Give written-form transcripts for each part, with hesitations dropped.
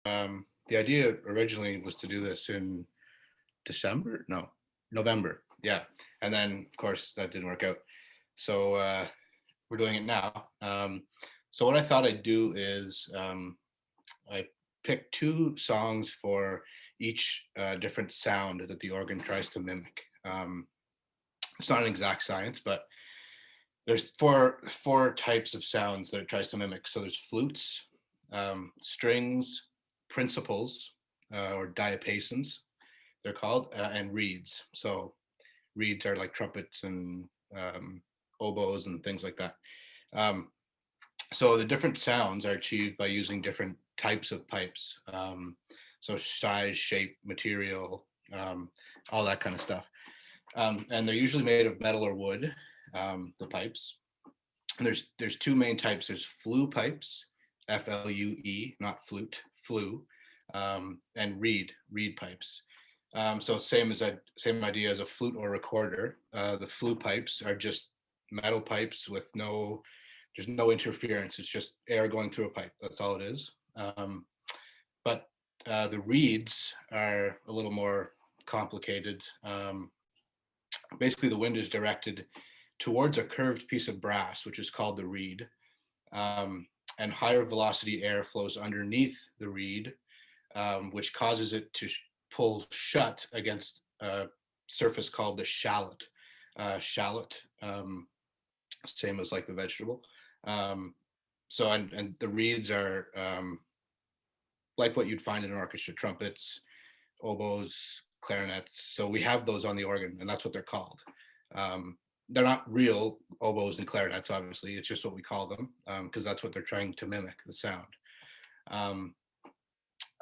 The idea originally was to do this in December, no, November, yeah, and then of course that didn't work out. So we're doing it now. So what I thought I'd do is I picked two songs for each different sound that the organ tries to mimic. It's not an exact science, but there's four types of sounds that it tries to mimic. So there's flutes, strings, principals, or diapasons, they're called, and reeds. So reeds are like trumpets and oboes and things like that. Um, so the different sounds are achieved by using different types of pipes. So size, shape, material, all that kind of stuff. And they're usually made of metal or wood, the pipes. And there's two main types. There's flue pipes, FLUE, not flute, flue, and reed pipes. So same idea as a flute or recorder. The flue pipes are just metal pipes with there's no interference. It's just air going through a pipe. That's all it is. But the reeds are a little more complicated. Basically, the wind is directed towards a curved piece of brass, which is called the reed. And higher velocity air flows underneath the reed, which causes it to pull shut against a surface called the shallot. Shallot, same as like the vegetable. So and the reeds are like what you'd find in an orchestra: trumpets, oboes, clarinets. So we have those on the organ, and that's what they're called. They're not real oboes and clarinets, obviously. It's just what we call them, because that's what they're trying to mimic, the sound.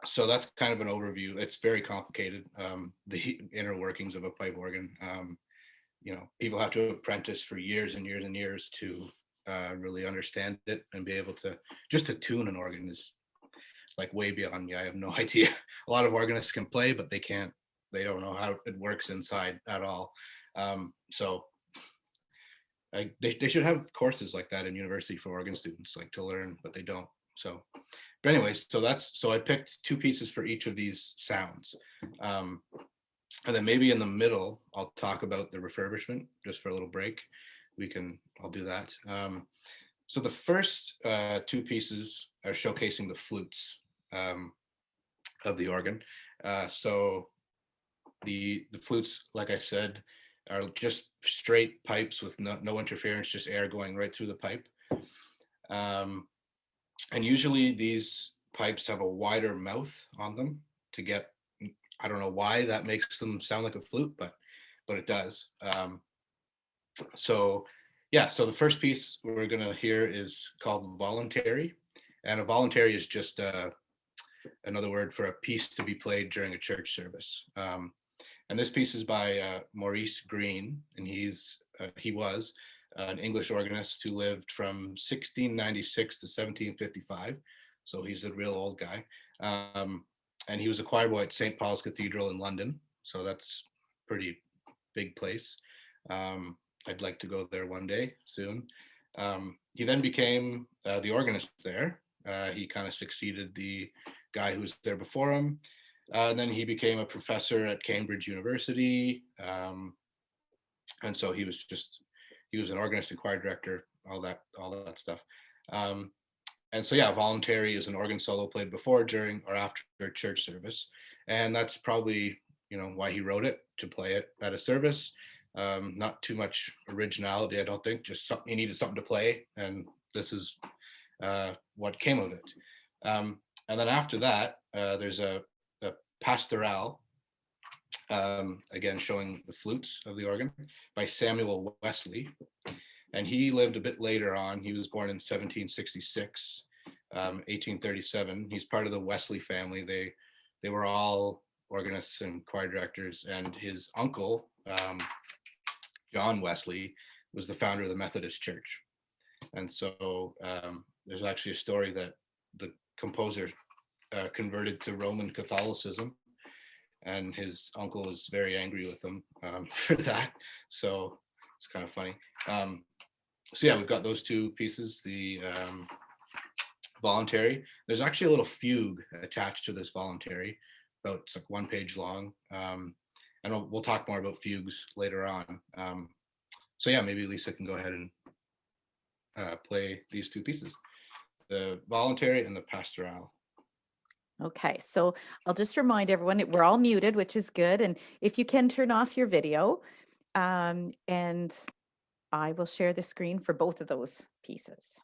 So that's kind of an overview. It's very complicated, the inner workings of a pipe organ. People have to apprentice for years and years and years to really understand it and be able to just to tune an organ is like way beyond me. I have no idea. A lot of organists can play, but they don't know how it works inside at all. So they should have courses like that in university for organ students, like to learn, but they don't. So, but anyways, so I picked two pieces for each of these sounds. And then maybe in the middle, I'll talk about the refurbishment just for a little break. I'll do that. So the first two pieces are showcasing the flutes of the organ. So the flutes, like I said, are just straight pipes with no interference, just air going right through the pipe. And usually these pipes have a wider mouth on them to get, I don't know why that makes them sound like a flute, but it does. So the first piece we're going to hear is called voluntary. And a voluntary is just another word for a piece to be played during a church service. And this piece is by Maurice Green, and he was an English organist who lived from 1696 to 1755. So he's a real old guy. And he was a choir boy at St. Paul's Cathedral in London. So that's a pretty big place. I'd like to go there one day soon. He then became the organist there. He kind of succeeded the guy who was there before him. And then he became a professor at Cambridge University. And so he was an organist and choir director, all that stuff. And so, voluntary is an organ solo played before, during, or after a church service. And that's probably, why he wrote it, to play it at a service. Not too much originality, I don't think, just he needed something to play. And this is what came of it. And then after that, there's a pastoral, again, showing the flutes of the organ, by Samuel Wesley. And he lived a bit later on. He was born in 1766, 1837. He's part of the Wesley family. They were all organists and choir directors. And his uncle, John Wesley, was the founder of the Methodist Church. And so there's actually a story that the composer converted to Roman Catholicism, and his uncle was very angry with him for that. So it's kind of funny. So we've got those two pieces, the voluntary. There's actually a little fugue attached to this voluntary, about it's like 1 page long. And we'll talk more about fugues later on. So yeah, maybe Lisa can go ahead and play these two pieces, the voluntary and the pastoral. Okay, so I'll just remind everyone, we're all muted, which is good. And if you can turn off your video, and I will share the screen for both of those pieces.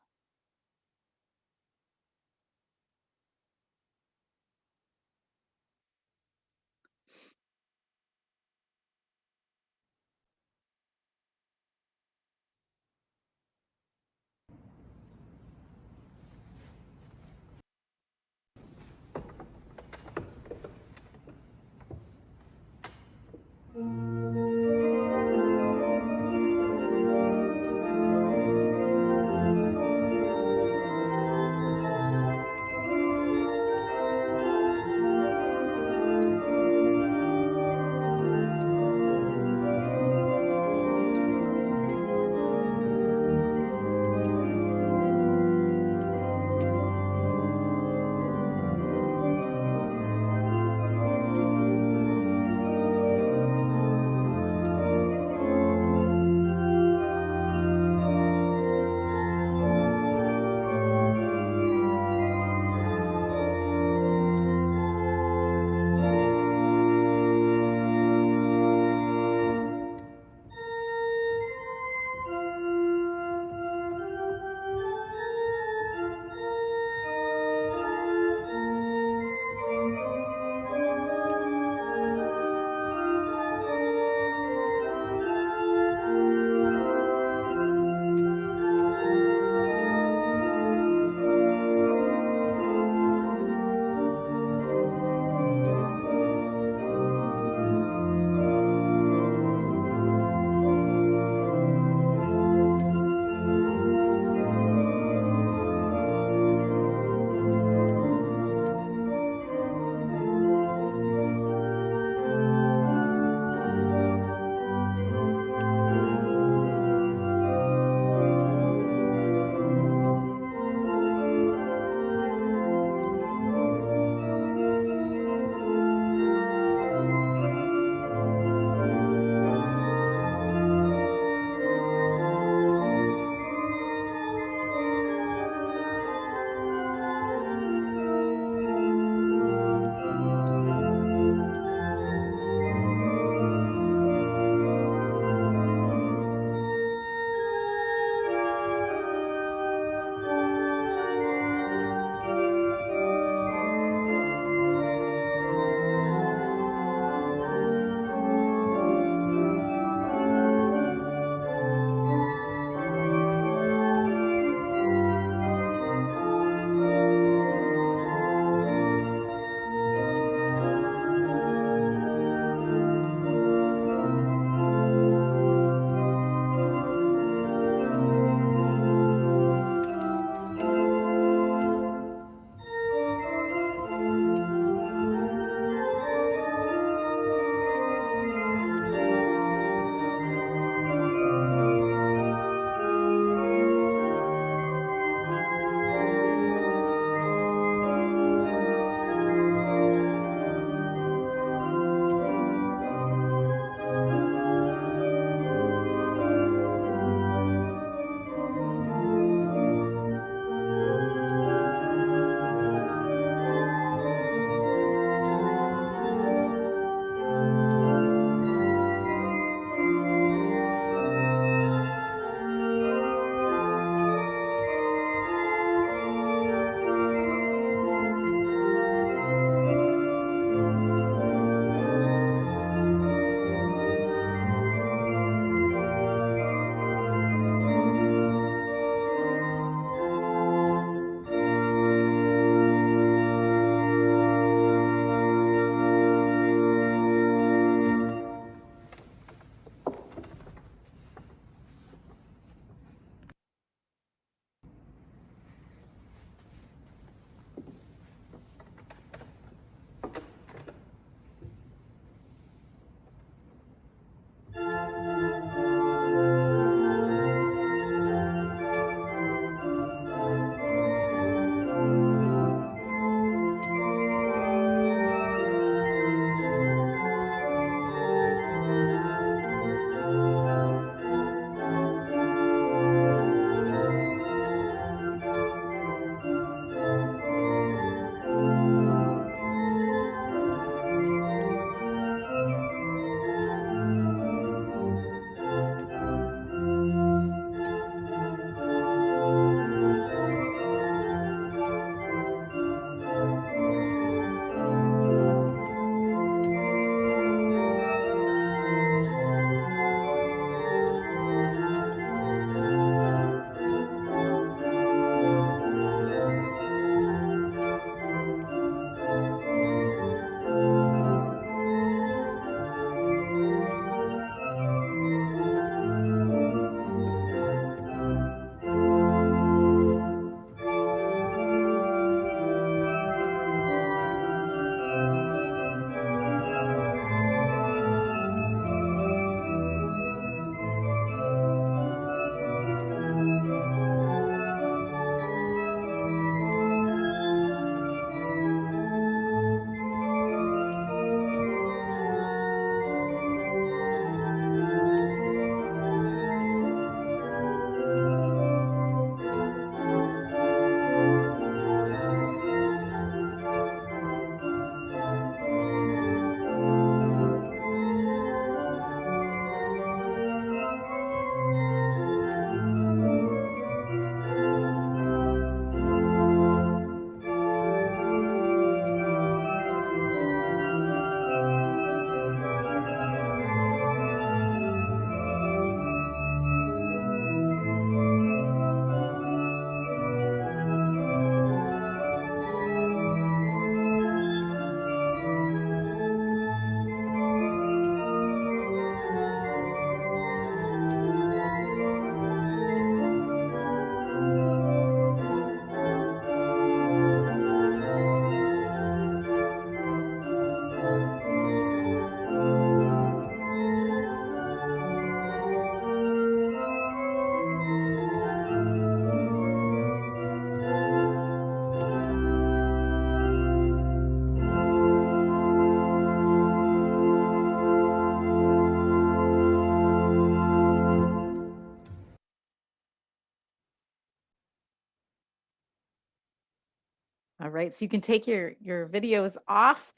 right. So you can take your videos off,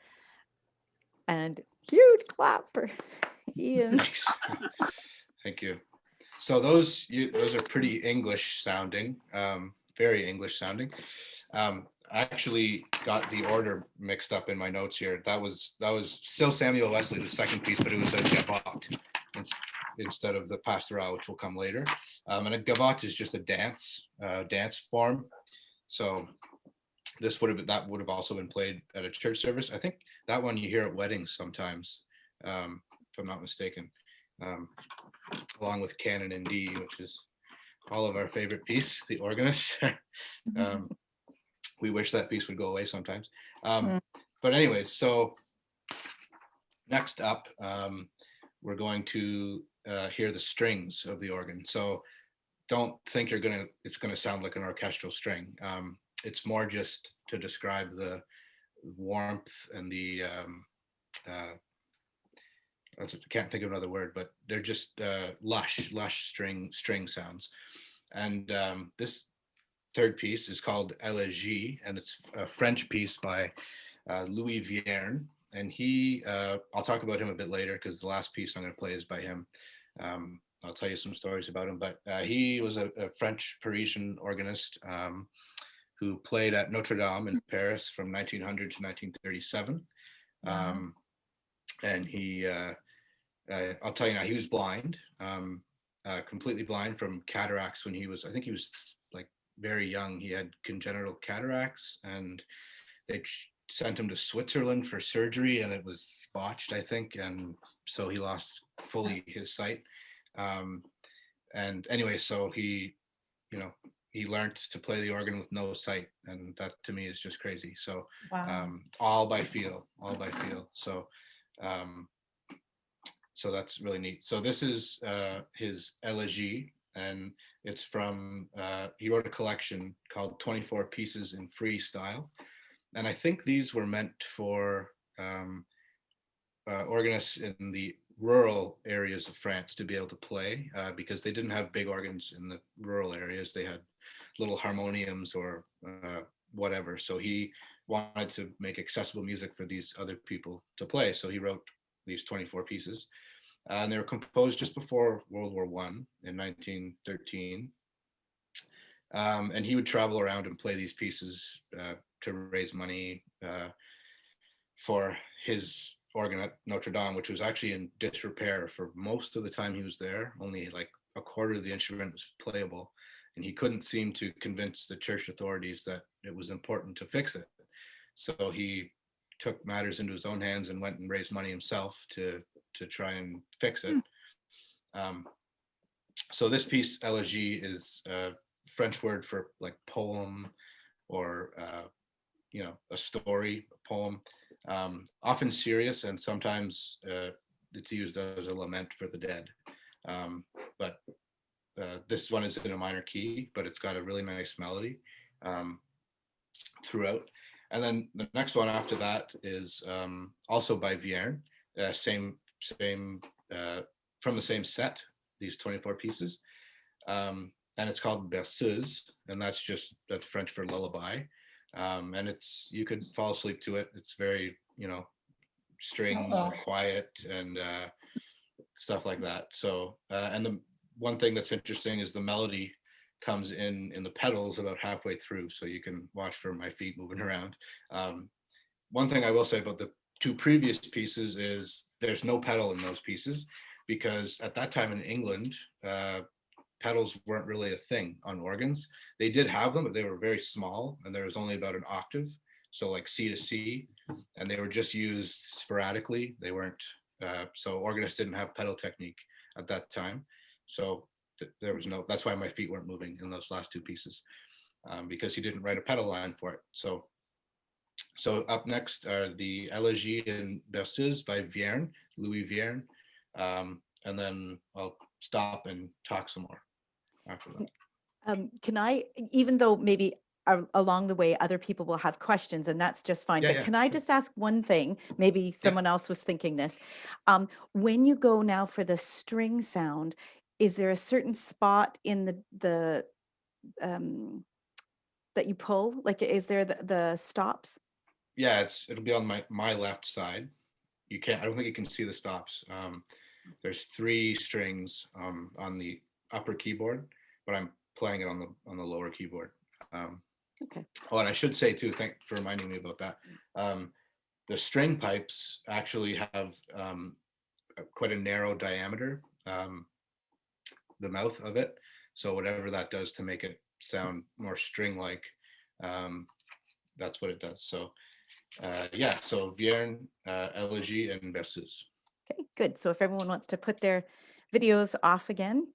and huge clap for Ian. Thanks. Thank you. So those are pretty English sounding, very English sounding. I actually got the order mixed up in my notes here. That was still Samuel Wesley, the second piece, but it was a gavotte instead of the pastoral, which will come later. And a gavotte is just a dance form. So that would have also been played at a church service. I think that one you hear at weddings sometimes, if I'm not mistaken, along with Canon in D, which is all of our favorite piece, the Organist. We wish that piece would go away sometimes. But anyways, so next up, we're going to hear the strings of the organ. So don't think it's gonna sound like an orchestral string. It's more just to describe the warmth and the I can't think of another word, but they're just lush string sounds. And this third piece is called Elegie, and it's a French piece by Louis Vierne. And I'll talk about him a bit later because the last piece I'm going to play is by him. I'll tell you some stories about him, but he was a French Parisian organist who played at Notre Dame in Paris from 1900 to 1937. And I'll tell you now, he was blind, completely blind from cataracts when I think he was like very young. He had congenital cataracts, and they sent him to Switzerland for surgery, and it was botched, I think. And so he lost fully his sight. And anyway, so he learned to play the organ with no sight, and that to me is just crazy. So all by feel. So that's really neat. So this is his Elegie, and it's from, he wrote a collection called 24 Pieces in Free Style. And I think these were meant for organists in the rural areas of France to be able to play, because they didn't have big organs in the rural areas. They had little harmoniums or whatever. So he wanted to make accessible music for these other people to play. So he wrote these 24 pieces. And they were composed just before World War I in 1913. And he would travel around and play these pieces to raise money for his organ at Notre Dame, which was actually in disrepair for most of the time he was there. Only like a quarter of the instrument was playable. And he couldn't seem to convince the church authorities that it was important to fix it. So he took matters into his own hands and went and raised money himself to try and fix it. So this piece, Elegie, is a French word for like poem or a story, a poem, often serious, and sometimes it's used as a lament for the dead. But this one is in a minor key, but it's got a really nice melody throughout. And then the next one after that is also by Vierne, same from the same set, these 24 pieces. And it's called Berceuse, and that's French for lullaby. And you could fall asleep to it. It's very, strings, quiet, and stuff like that. So, and the one thing that's interesting is the melody comes in the pedals about halfway through, so you can watch for my feet moving around. One thing I will say about the two previous pieces is there's no pedal in those pieces, because at that time in England, pedals weren't really a thing on organs. They did have them, but they were very small, and there was only about an octave, so like C to C, and they were just used sporadically. They weren't, so organists didn't have pedal technique at that time. So there was that's why my feet weren't moving in those last two pieces, because he didn't write a pedal line for it. So up next are the Elegie and Berceuse by Vierne, Louis Vierne, and then I'll stop and talk some more after that. Can I, even though maybe along the way other people will have questions, and that's just fine, but can I just ask one thing? Maybe someone else was thinking this. When you go now for the string sound, is there a certain spot in the that you pull? Like, is there the stops? Yeah, it'll be on my left side. You can't. I don't think you can see the stops. There's 3 strings on the upper keyboard, but I'm playing it on the lower keyboard. Okay. Oh, and I should say too, thank for reminding me about that. The string pipes actually have quite a narrow diameter, the mouth of it. So whatever that does to make it sound more string-like, that's what it does. So yeah, so Vierne, Elegie, and Berceuse. Okay, good. So if everyone wants to put their videos off again.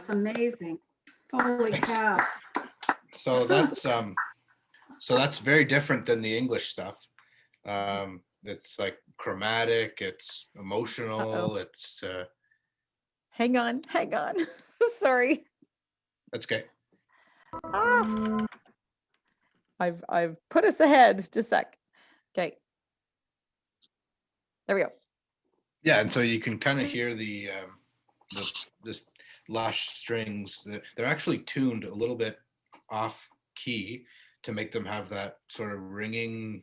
That's amazing. Holy Thanks. cow. So that's very different than the English stuff. It's like chromatic, it's emotional, it's Hang on. Sorry. that's okay. Ah, I've put us ahead. Just a sec. Okay. There we go. Yeah, and so you can kind of hear the this lush strings. They're actually tuned a little bit off key to make them have that sort of ringing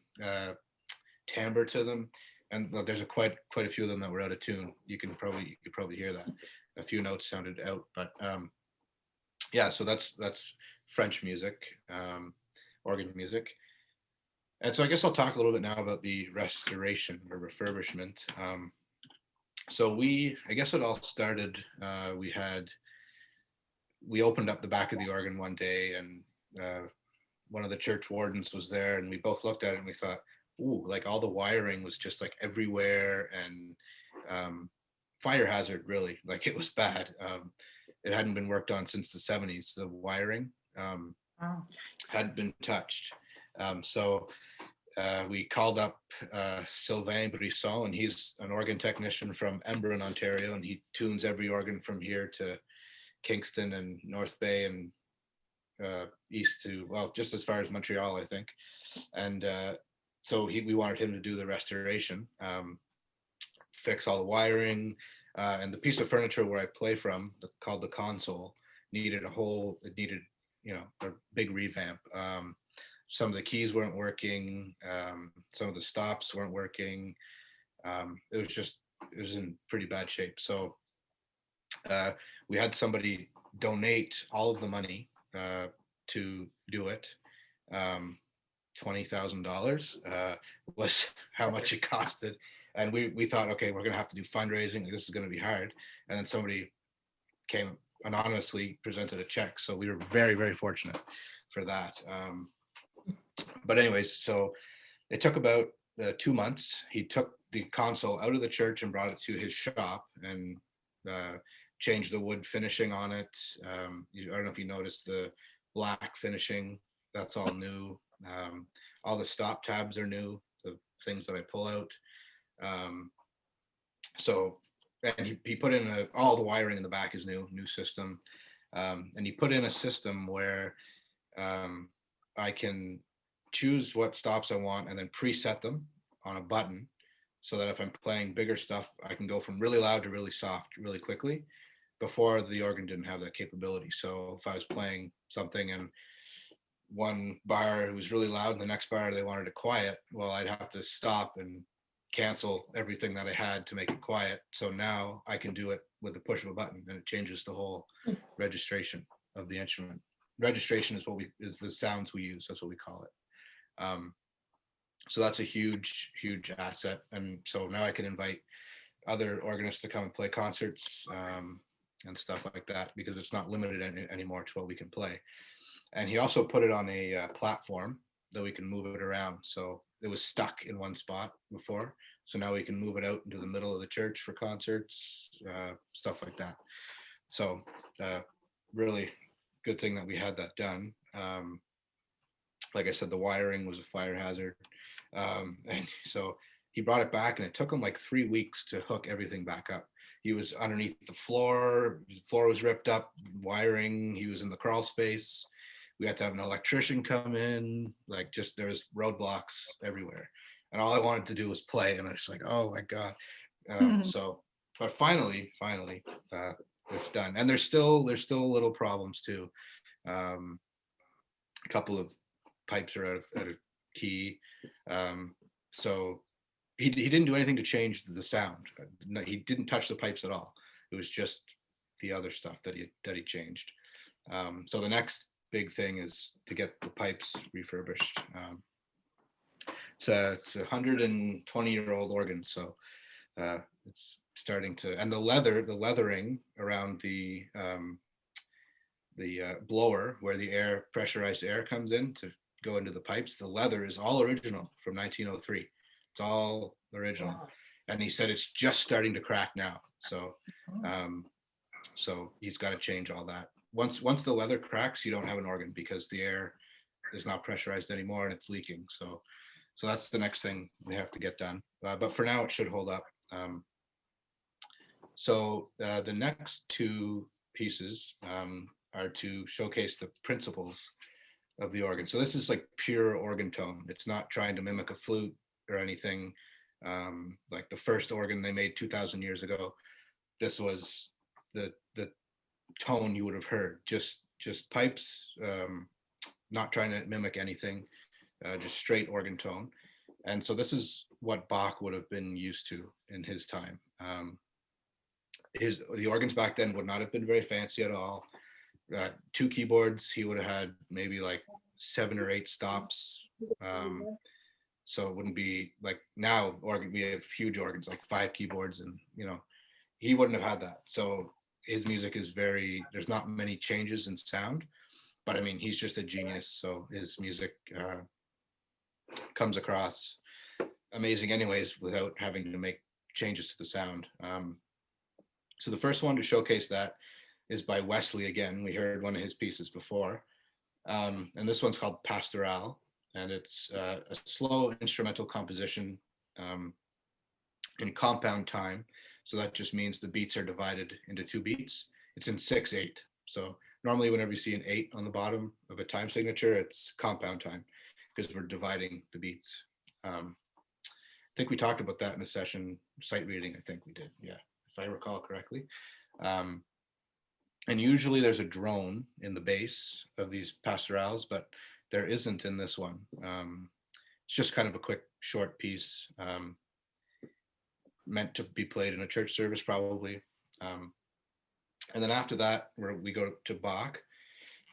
timbre to them. And there's quite a few of them that were out of tune. You could probably hear that. A few notes sounded out, but yeah. So that's French music, organ music. And so I guess I'll talk a little bit now about the restoration or refurbishment. So I guess it all started, we opened up the back of the organ one day, and one of the church wardens was there, and we both looked at it and we thought, ooh, like all the wiring was just like everywhere, and fire hazard, really, like it was bad. It hadn't been worked on since the 70s. The wiring hadn't been touched. So we called up Sylvain Brisson, and he's an organ technician from Embrun, Ontario, and he tunes every organ from here to Kingston and North Bay and east to, well, just as far as Montreal, I think. And so we wanted him to do the restoration, fix all the wiring, and the piece of furniture where I play from, called the console, needed a big revamp. Some of the keys weren't working. Some of the stops weren't working. It was in pretty bad shape. So we had somebody donate all of the money to do it. $20,000 was how much it costed. And we thought, okay, we're going to have to do fundraising. Like, this is going to be hard. And then somebody came anonymously, presented a check. So we were very, very fortunate for that. But anyways, so it took about 2 months. He took the console out of the church and brought it to his shop and changed the wood finishing on it. I don't know if you noticed the black finishing, that's all new. All the stop tabs are new, the things that I pull out. So, and he put in all the wiring in the back is new system. And he put in a system where I can choose what stops I want and then preset them on a button, so that if I'm playing bigger stuff, I can go from really loud to really soft really quickly. Before, the organ didn't have that capability. So if I was playing something and one bar it was really loud and the next bar they wanted it quiet, well, I'd have to stop and cancel everything that I had to make it quiet. So now I can do it with the push of a button, and it changes the whole registration of the instrument. Registration is the sounds we use. That's what we call it. So that's a huge asset. And so now I can invite other organists to come and play concerts and stuff like that, because it's not limited anymore to what we can play. And he also put it on a platform that we can move it around. So it was stuck in one spot before. So now we can move it out into the middle of the church for concerts, stuff like that. So really good thing that we had that done. Like I said, the wiring was a fire hazard. And so he brought it back, and it took him like 3 weeks to hook everything back up. He was underneath the floor was ripped up, wiring, he was in the crawl space. We had to have an electrician come in, like, just there was roadblocks everywhere. And all I wanted to do was play, and I was like, oh my God. So, but finally, it's done. And there's still little problems too. A couple of pipes are out of key. So he didn't do anything to change the sound. No, he didn't touch the pipes at all. It was just the other stuff that he changed. So the next big thing is to get the pipes refurbished. It's a 120-year-old organ, so it's starting to, and the leathering around the blower where the pressurized air comes in to go into the pipes, the leather is all original from 1903. It's all original. Wow. And he said it's just starting to crack now. So So he's got to change all that. Once the leather cracks, you don't have an organ because the air is not pressurized anymore and it's leaking. So that's the next thing we have to get done. But for now, it should hold up. The next two pieces are to showcase the principles of the organ. So this is like pure organ tone. It's not trying to mimic a flute or anything like the first organ they made 2,000 years ago. This was the tone you would have heard, just pipes, not trying to mimic anything, just straight organ tone. And so this is what Bach would have been used to in his time. The organs back then would not have been very fancy at all. 2 keyboards, he would have had maybe like 7 or 8 stops. So it wouldn't be like now we have huge organs, like 5 keyboards, and he wouldn't have had that. So his music is there's not many changes in sound, but I mean, he's just a genius. So his music comes across amazing anyways, without having to make changes to the sound. So the first one to showcase that is by Wesley again. We heard one of his pieces before. And this one's called Pastoral, and it's a slow instrumental composition in compound time. So that just means the beats are divided into 2 beats. It's in 6/8. So normally whenever you see an 8 on the bottom of a time signature, it's compound time because we're dividing the beats. I think we talked about that in a session, sight reading, I think we did. Yeah, if I recall correctly. And usually there's a drone in the bass of these pastorals, but there isn't in this one. It's just kind of a quick, short piece, meant to be played in a church service probably. And then after that, we go to Bach,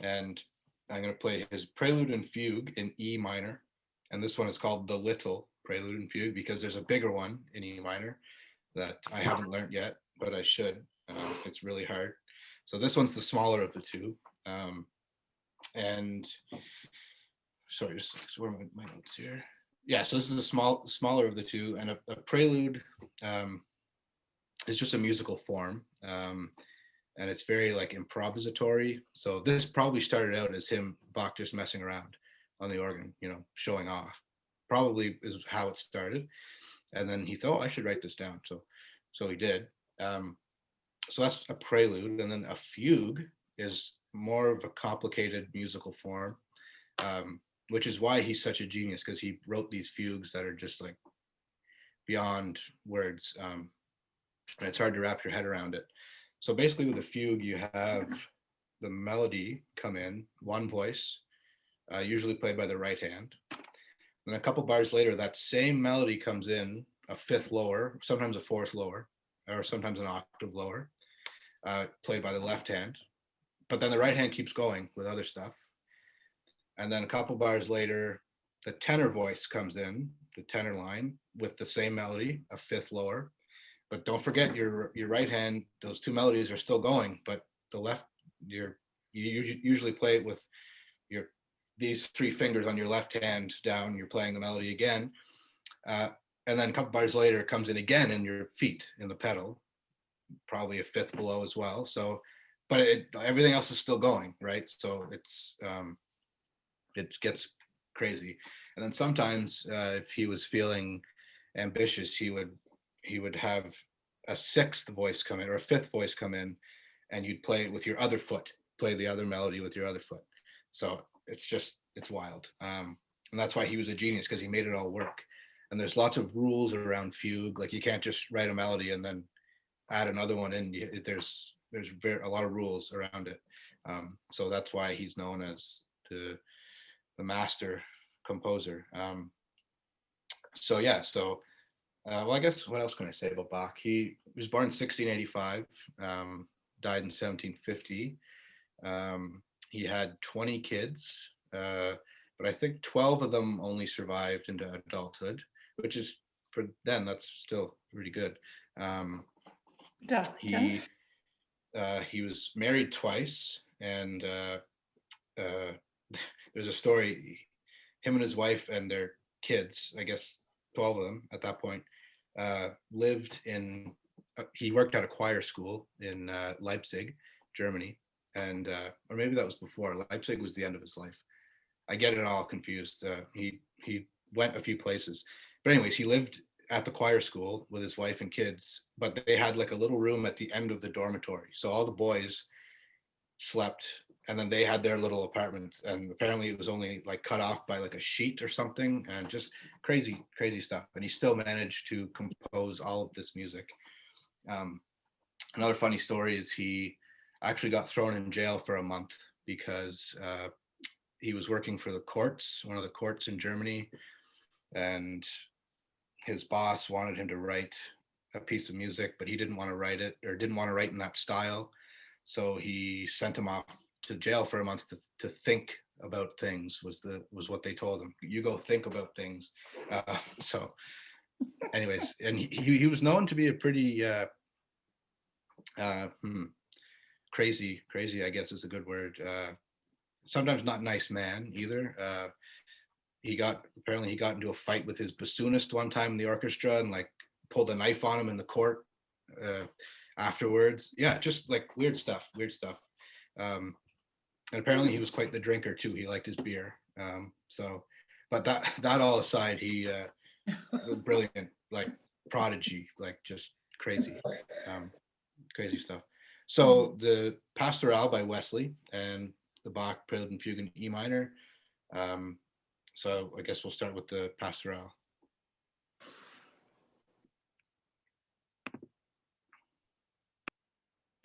and I'm going to play his Prelude and Fugue in E minor. And this one is called the Little Prelude and Fugue because there's a bigger one in E minor that I haven't learned yet, but I should. It's really hard. So this one's the smaller of the two. And sorry, just where are my notes here? Yeah, so this is the smaller of the two, and a prelude is just a musical form, and it's very like improvisatory. So this probably started out as Bach just messing around on the organ, showing off. Probably is how it started, and then he thought, oh, I should write this down. So he did. So that's a prelude, and then a fugue is more of a complicated musical form, which is why he's such a genius, because he wrote these fugues that are just like beyond words, and it's hard to wrap your head around it. So basically with a fugue, you have the melody come in, one voice, usually played by the right hand. And a couple bars later, that same melody comes in a fifth lower, sometimes a fourth lower, or sometimes an octave lower, played by the left hand. But then the right hand keeps going with other stuff. And then a couple bars later, the tenor voice comes in, the tenor line, with the same melody, a fifth lower. But don't forget your right hand, those 2 melodies are still going, but the left, you usually play it with these 3 fingers on your left hand down, you're playing the melody again. And then a couple bars later, it comes in again in your feet in the pedal, probably a fifth below as well. So, but everything else is still going, right? So it gets crazy. And then sometimes if he was feeling ambitious, he would have a 6th voice come in or a 5th voice come in, and you'd play it with your other foot, play the other melody with your other foot. So it's wild. And that's why he was a genius, because he made it all work. And there's lots of rules around fugue. Like you can't just write a melody and then add another one in. There's a lot of rules around it. So that's why he's known as the master composer. Well, I guess what else can I say about Bach? He was born in 1685, died in 1750. He had 20 kids, but I think 12 of them only survived into adulthood, which is, for then, that's still pretty good. He was married twice, and there's a story, him and his wife and their kids, I guess 12 of them at that point, lived in he worked at a choir school in Leipzig, Germany, and or maybe that was before. Leipzig was the end of his life. I get it all confused. He went a few places, but anyways, he lived at the choir school with his wife and kids, but they had like a little room at the end of the dormitory, so all the boys slept, and then they had their little apartments, and apparently it was only like cut off by like a sheet or something, and just crazy stuff. And he still managed to compose all of this music. Another funny story is he actually got thrown in jail for a month because he was working for the courts, one of the courts in Germany, and his boss wanted him to write a piece of music, but he didn't want to write it, or didn't want to write in that style. So he sent him off to jail for a month to think about things, was what they told him. You go think about things. So anyways, and he was known to be a pretty crazy, I guess is a good word. Sometimes not nice man either. Apparently he got into a fight with his bassoonist one time in the orchestra, and like pulled a knife on him in the court afterwards. Yeah, just like weird stuff. And apparently he was quite the drinker too. He liked his beer. But that all aside, he brilliant, like prodigy, like just crazy stuff. So the Pastoral by Wesley and the Bach Prelude and Fugue in E minor. So I guess we'll start with the Pastoral.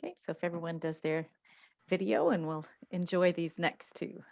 Okay, so if everyone does their video, and we'll enjoy these next two.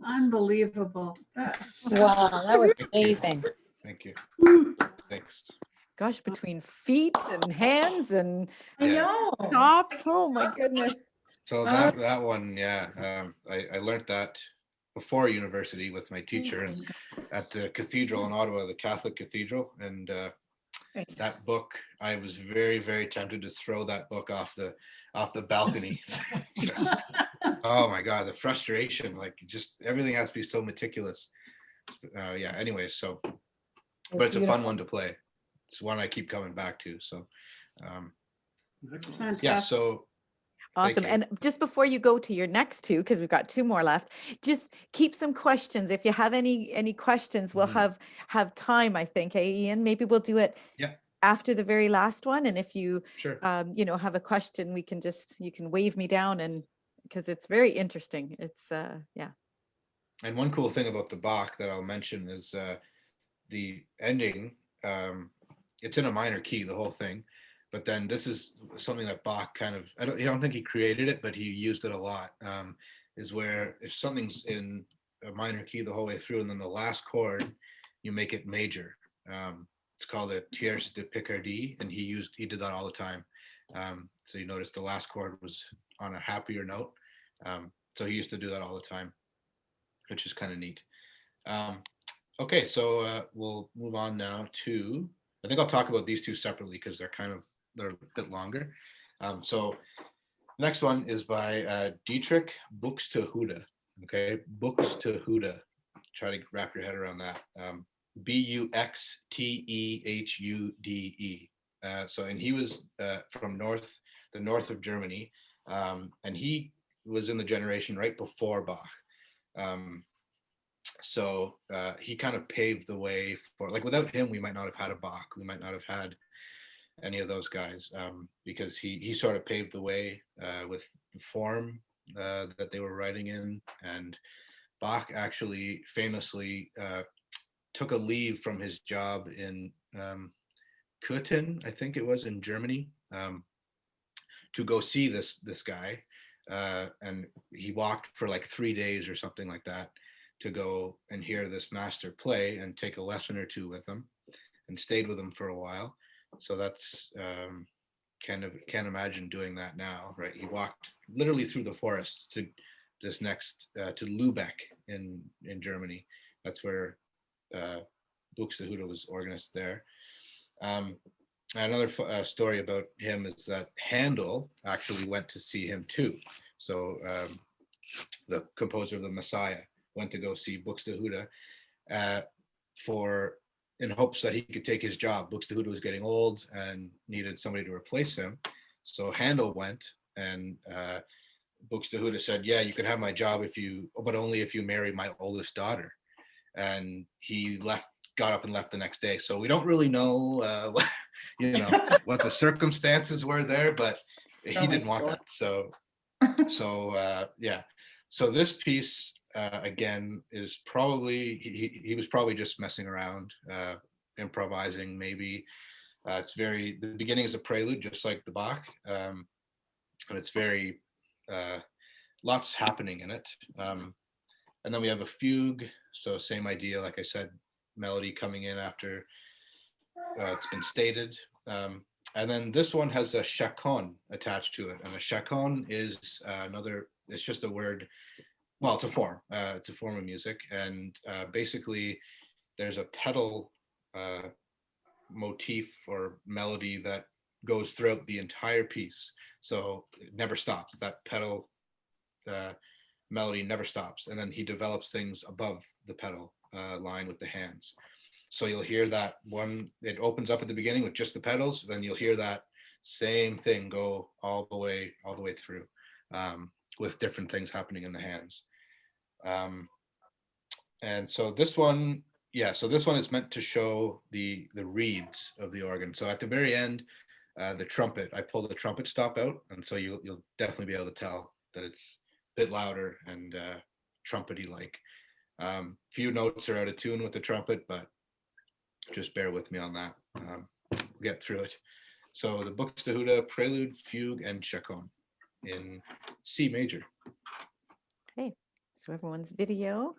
Unbelievable. Wow, that was amazing. Thank you. Thanks. Gosh, between feet and hands and I Yeah. know. tops. Oh my goodness. So that one, yeah, I learned that before university with my teacher and at the cathedral in Ottawa, the Catholic cathedral, and that book, I was very, very tempted to throw that book off the balcony. Just, oh my God, the frustration! Like, just everything has to be so meticulous. Yeah. Anyways, so, but it's a fun one to play. It's one I keep coming back to. So, yeah. Fantastic. So. Awesome. you. And just before you go to your next two, because we've got two more left, just keep some questions. If you have any questions, we'll Mhm. have time, I think. Hey, Ian, maybe we'll do it Yeah. after the very last one. And if you Sure. have a question, you can wave me down, and because it's very interesting. It's yeah. And one cool thing about the Bach that I'll mention is the ending. It's in a minor key, the whole thing. But then this is something that Bach kind of, I don't think he created it, but he used it a lot, is where if something's in a minor key the whole way through, and then the last chord, you make it major. It's called a tierce de Picardie, and he did that all the time. So you notice the last chord was on a happier note. So he used to do that all the time, which is kind of neat. Okay, so we'll move on now to, I think I'll talk about these two separately because they're a bit longer. So next one is by Dietrich Buxtehude. Okay, Buxtehude. Try to wrap your head around that. Buxtehude. So, and he was from the north of Germany, and he was in the generation right before Bach. So he kind of paved the way for, like, without him, we might not have had a Bach. We might not have had any of those guys, because he sort of paved the way with the form that they were writing in. And Bach actually famously took a leave from his job in Carleton, I think it was, in Germany, to go see this guy. And he walked for like 3 days or something like that to go and hear this master play and take a lesson or two with him, and stayed with him for a while. So that's can't imagine doing that now, right? He walked literally through the forest to this next to Lübeck in Germany. That's where Buxtehude was organist there. Another story about him is that Handel actually went to see him too. So the composer of the Messiah went to go see Buxtehude in hopes that he could take his job. Buxtehude was getting old and needed somebody to replace him. So Handel went, and Buxtehude said, "Yeah, you can have my job but only if you marry my oldest daughter." And he got up and left the next day. So we don't really know what the circumstances were there, but he didn't want that. So yeah. So this piece again is probably he was probably just messing around, improvising maybe. The beginning is a prelude, just like the Bach, and it's very lots happening in it. And then we have a fugue, so same idea, like I said, melody coming in after it's been stated. And then this one has a chaconne attached to it, and a chaconne is it's just a word. Well, it's a form. It's a form of music, and basically, there's a pedal motif or melody that goes throughout the entire piece, so it never stops. That pedal melody never stops, and then he develops things above the pedal line with the hands. So you'll hear that one. It opens up at the beginning with just the pedals, then you'll hear that same thing go all the way through, with different things happening in the hands. And so this one, is meant to show the reeds of the organ. So at the very end, the trumpet, I pull the trumpet stop out, and so you'll definitely be able to tell that it's a bit louder and trumpety like. Few notes are out of tune with the trumpet, but just bear with me on that. We'll get through it. So the Buxtehude Prelude, Fugue, and Chaconne in C major. So everyone's video.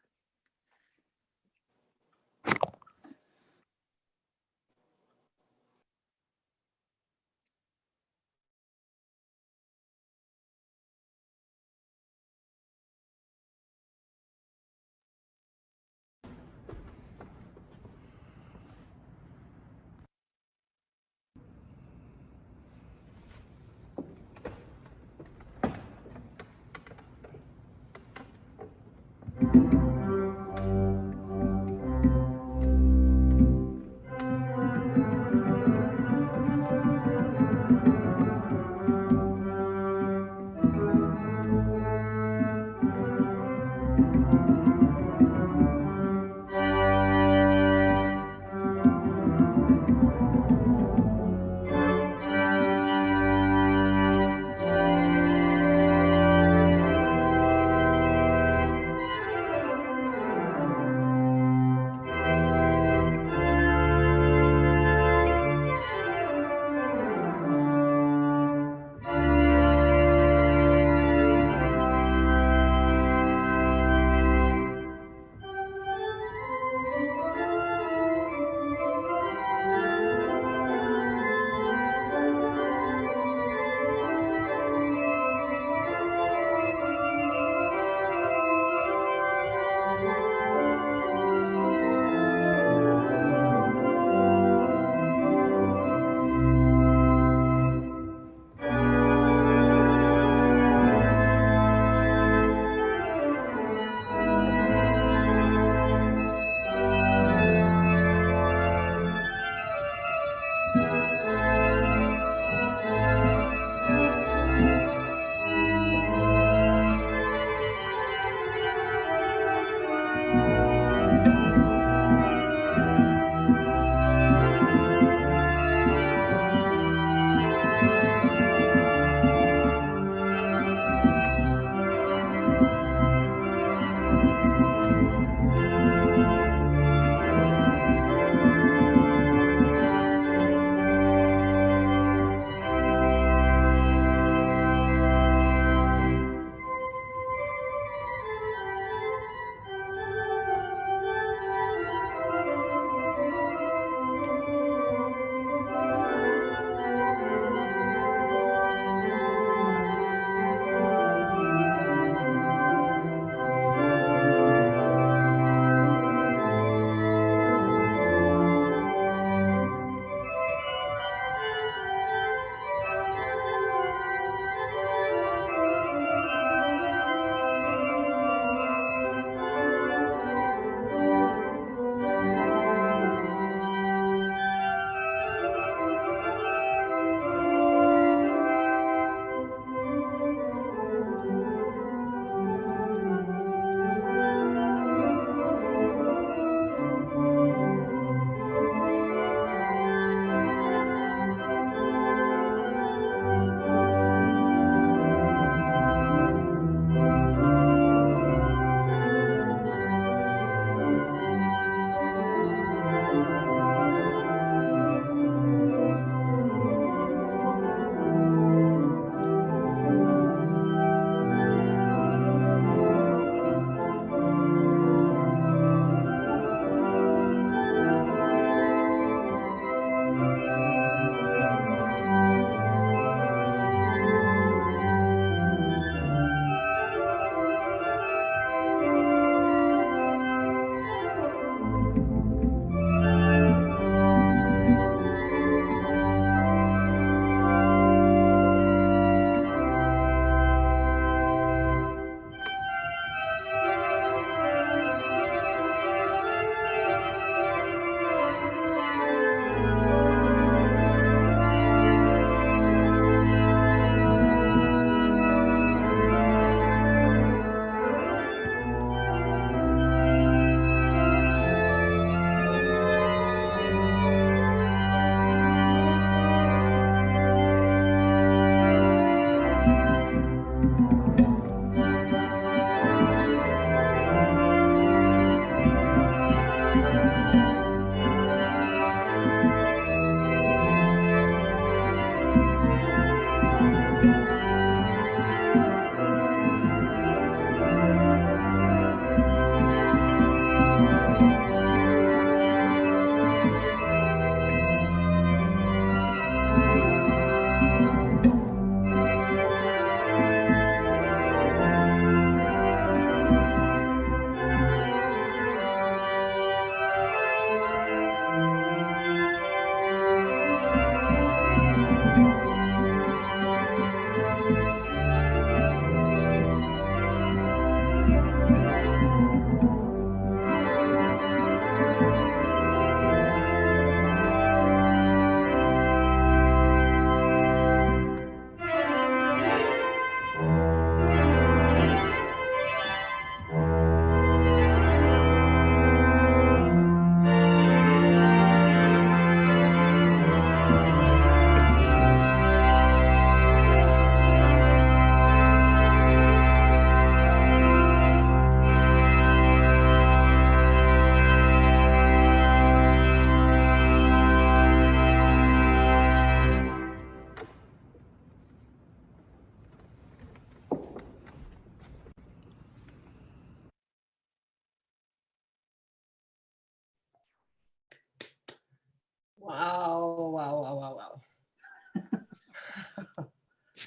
Wow, wow, wow, wow, wow.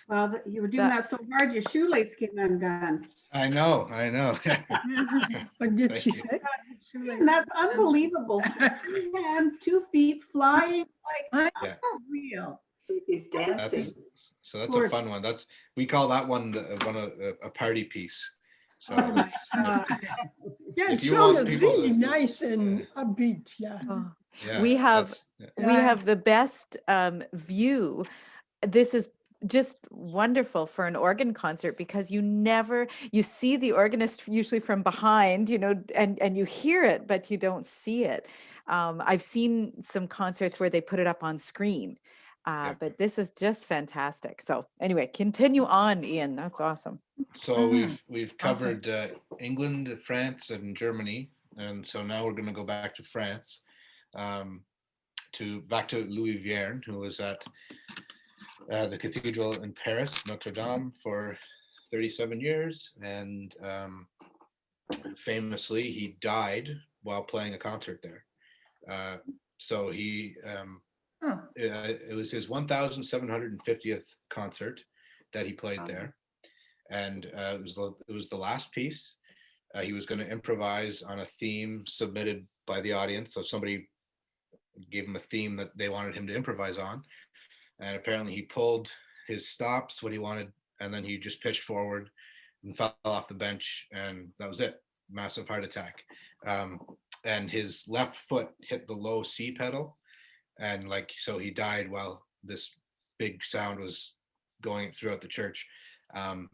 Well, you were doing that so hard, your shoelace came undone. I know. What did Thank she you. say? And that's unbelievable. 3 hands, 2 feet, flying like Yeah. unreal. He's That's dancing. so that's a Gorgeous. fun one. We call that one a party piece. So Oh my that's, God. Yeah, If it you want sounded people to- really nice and upbeat. Yeah. Oh, yeah, we have that's- yeah. we Yeah. have the best view. This is just wonderful for an organ concert because you see the organist usually from behind, and you hear it, but you don't see it. I've seen some concerts where they put it up on screen, Yeah. but this is just fantastic. So anyway, continue on, Ian. That's awesome. So Mhm. we've Awesome. covered England, France, and Germany, and so now we're going to go back to France, back to Louis Vierne, who was at the cathedral in Paris, Notre Dame, for 37 years, and famously he died while playing a concert there. So it was his 1,750th concert that he played there, and it was the last piece. He was going to improvise on a theme submitted by the audience. So somebody gave him a theme that they wanted him to improvise on, and apparently he pulled his stops, what he wanted, and then he just pitched forward and fell off the bench, and that was it. Massive heart attack, and his left foot hit the low C pedal, and so he died while this big sound was going throughout the church. And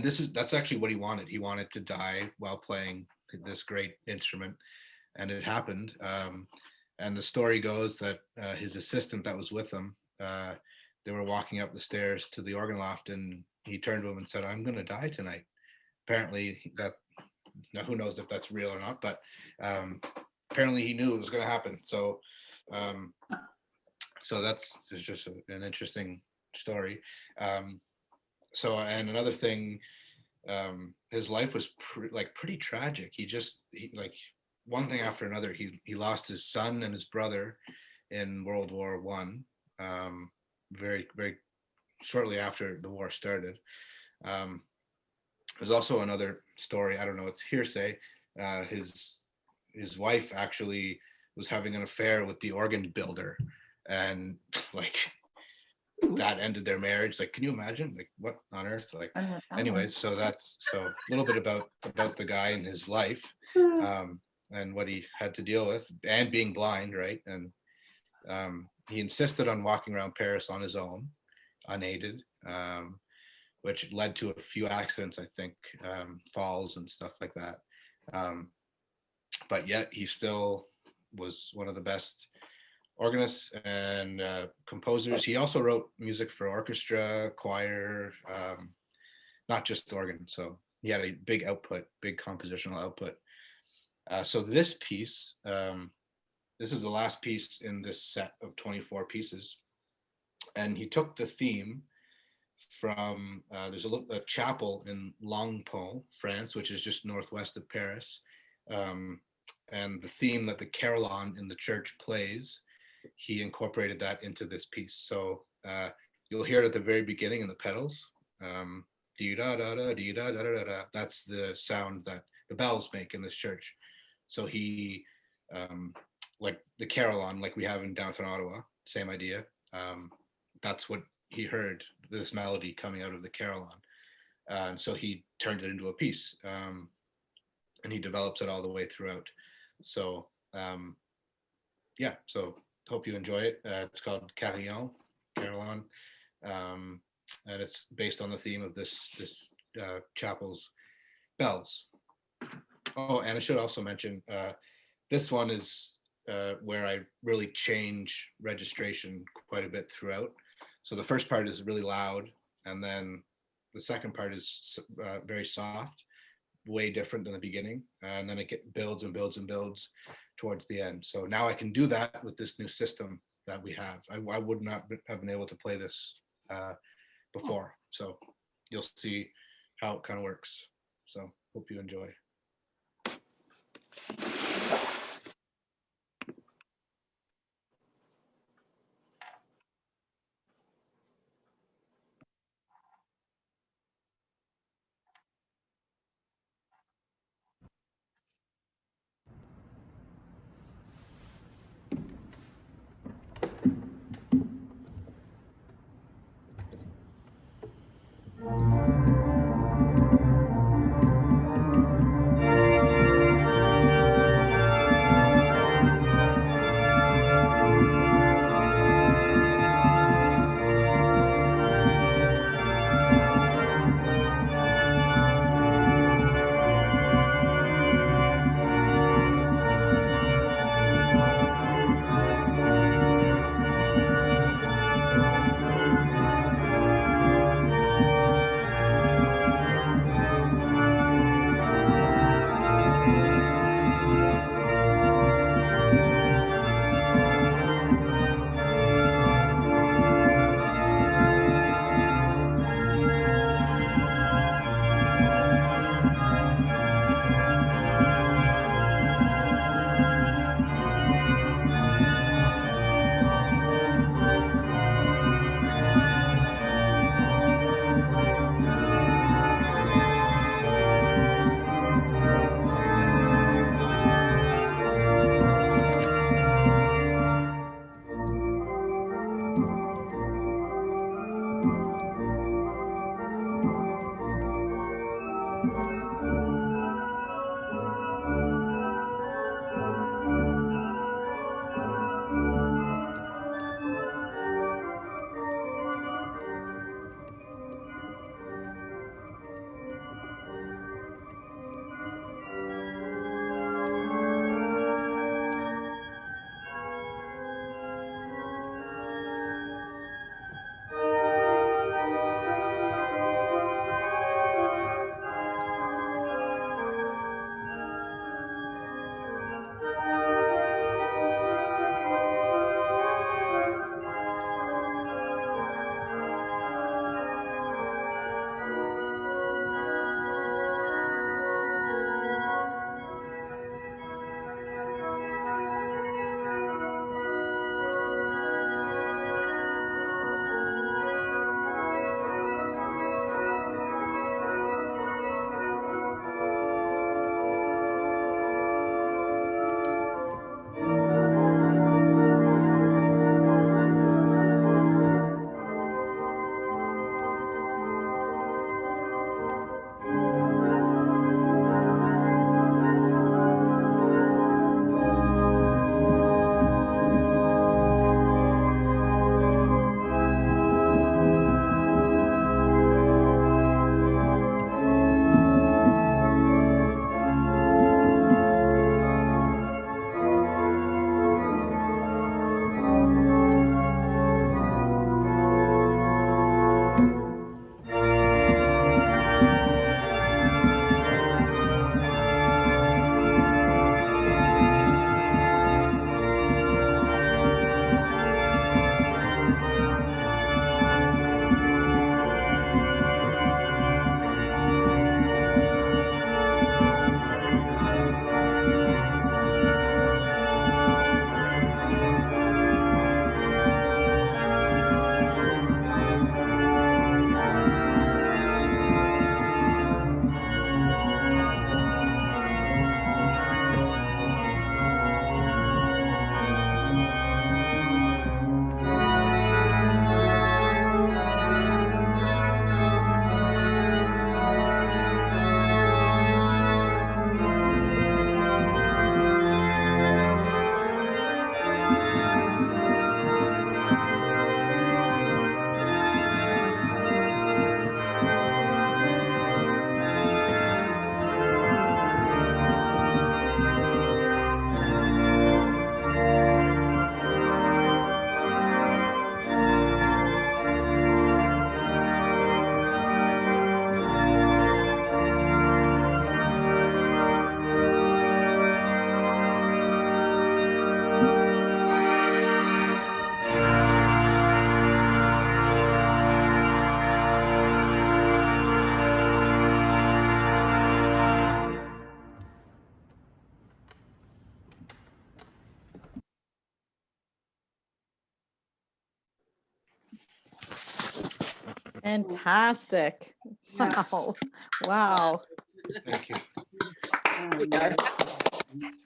that's actually what he wanted. He wanted to die while playing this great instrument, and it happened. And the story goes that his assistant that was with him, they were walking up the stairs to the organ loft, and he turned to him and said, "I'm going to die tonight." Apparently, now who knows if that's real or not, but apparently he knew it was going to happen. So, so that's just an interesting story. So, and another thing, his life was pretty tragic. He one thing after another. He lost his son and his brother in World War One, very very shortly after the war started. There's also another story. I don't know. It's hearsay. His wife actually was having an affair with the organ builder, and that ended their marriage. Can you imagine? What on earth? Anyways, so that's a little bit about the guy and his life, and what he had to deal with, and being blind, right? And he insisted on walking around Paris on his own, unaided, which led to a few accidents, I think, falls and stuff like that. But yet he still was one of the best organists and composers. He also wrote music for orchestra, choir, not just organ. So he had a big compositional output. So this piece, this is the last piece in this set of 24 pieces. And he took the theme from, there's a chapel in Longpont, France, which is just northwest of Paris. And the theme that the Carleton in the church plays, he incorporated that into this piece. So you'll hear it at the very beginning in the pedals. That's the sound that the bells make in this church. So he, like the Carleton, like we have in downtown Ottawa, same idea. That's what he heard, this melody coming out of the Carleton. And so he turned it into a piece, and he develops it all the way throughout. So yeah, so hope you enjoy it. It's called Carillon, and it's based on the theme of this chapel's bells. Oh, and I should also mention, this one is where I really change registration quite a bit throughout. So the first part is really loud, and then the second part is very soft, way different than the beginning, and then it builds and builds and builds towards the end. So now I can do that with this new system that we have. I would not have been able to play this before. So you'll see how it kind of works. So hope you enjoy. Fantastic. Yeah. Wow. Wow. Thank you.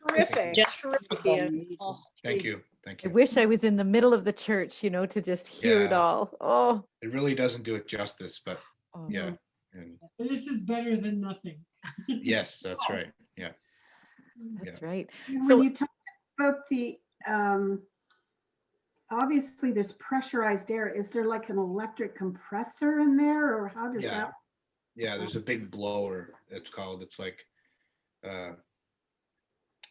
Terrific, Just terrific, Ian. Oh, Thank you. Thank I you. wish I was in the middle of the church, to just hear it Yeah. all. Oh, It really doesn't do it justice, but oh. yeah. And This is better than nothing. yes, that's right. Yeah. That's right. And So- when you talk about the, obviously there's pressurized air. Is there like an electric compressor in there, or how does Yeah. that? Yeah, there's a big blower, it's called. It's like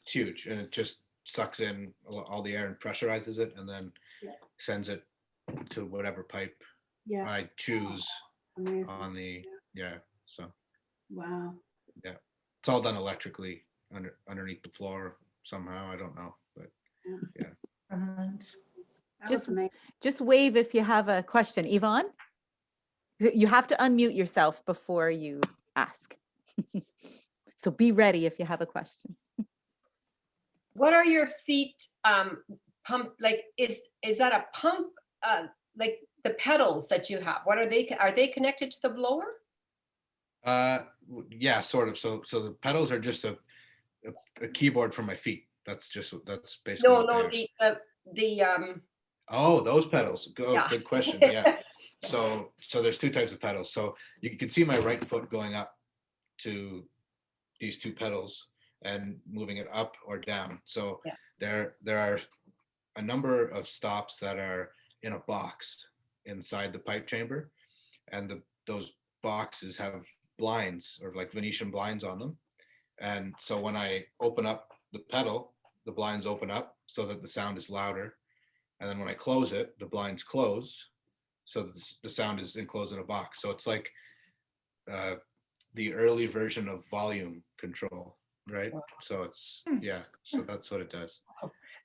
it's huge, and it just sucks in all the air and pressurizes it, and then Yeah. sends it to whatever pipe Yeah, I choose amazing. on the so Wow. it's all done electrically underneath the floor somehow. I don't know, but That Just- was amazing. Just wave if you have a question. Yvonne? You have to unmute yourself before you ask. So be ready if you have a question. What are your feet pump like? Is that a pump? Like the pedals that you have? What are they? Are they connected to the blower? yeah, sort of. So the pedals are just a keyboard for my feet. That's basically No, what they no. are. The Oh, those pedals. Yeah. Good question. Yeah. So there's two types of pedals. So you can see my right foot going up to these two pedals and moving it up or down. So Yeah. there are a number of stops that are in a box inside the pipe chamber, and those boxes have blinds or like Venetian blinds on them. And so when I open up the pedal, the blinds open up so that the sound is louder. And then when I close it, the blinds close so that the sound is enclosed in a box. So it's like the early version of volume control, right? So it's, so that's what it does.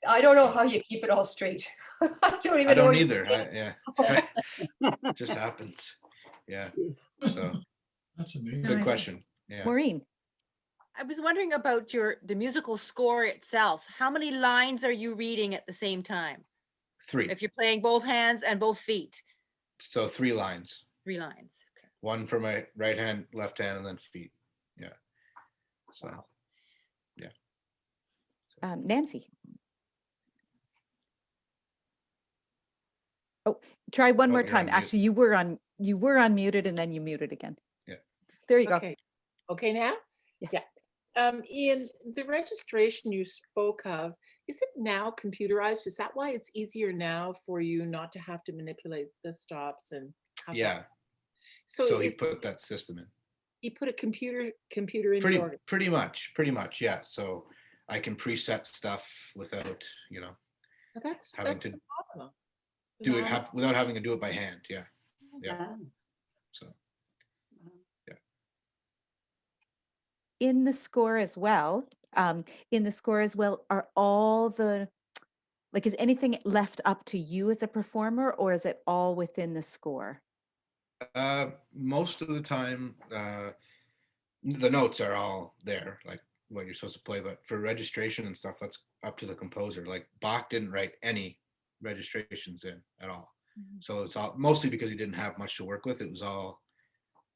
I don't know how you keep it all straight. I don't even I know. don't what you either. think. It just happens. Yeah. So That's amazing. good question. Yeah. Maureen? I was wondering about the musical score itself. How many lines are you reading at the same time? 3. If you're playing both hands and both feet, So 3 lines. 3 lines. Okay. One for my right hand, left hand, and then feet. Yeah. So Nancy? Oh, try one Oh, more you're time. on mute. Actually, you were unmuted and then you muted again. Yeah. There you go. Okay. Okay now? Yes. Yeah. Ian, the registration you spoke of, is it now computerized? Is that why it's easier now for you not to have to manipulate the stops and have yeah. that? So he is- put that system in. he put a computer in the organ. Pretty much. Yeah. So I can preset stuff without, Now That's having to phenomenal. do it Phenomenal. without having to do it by hand. Yeah. Yeah. Wow. So In the score as well, are all is anything left up to you as a performer, or is it all within the score? most of the time, the notes are all there, like what you're supposed to play. But for registration and stuff, that's up to the composer. Like Bach didn't write any registrations in at all. So it's all mostly because he didn't have much to work with. It was all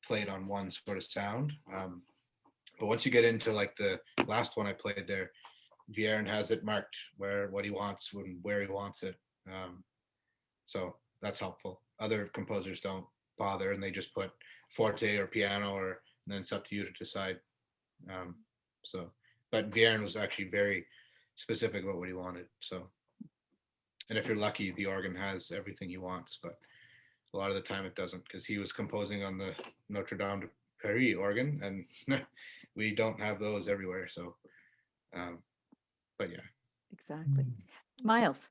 played on one sort of sound. But once you get into like the last one I played there, Vierne has it marked what he wants where he wants it. So that's helpful. Other composers don't bother, and they just put forte or piano, and then it's up to you to decide. But Vierne was actually very specific about what he wanted. So, and if you're lucky, the organ has everything he wants, but a lot of the time it doesn't, because he was composing on the Notre Dame de Paris organ, and we don't have those everywhere. So, but yeah. Exactly. Miles?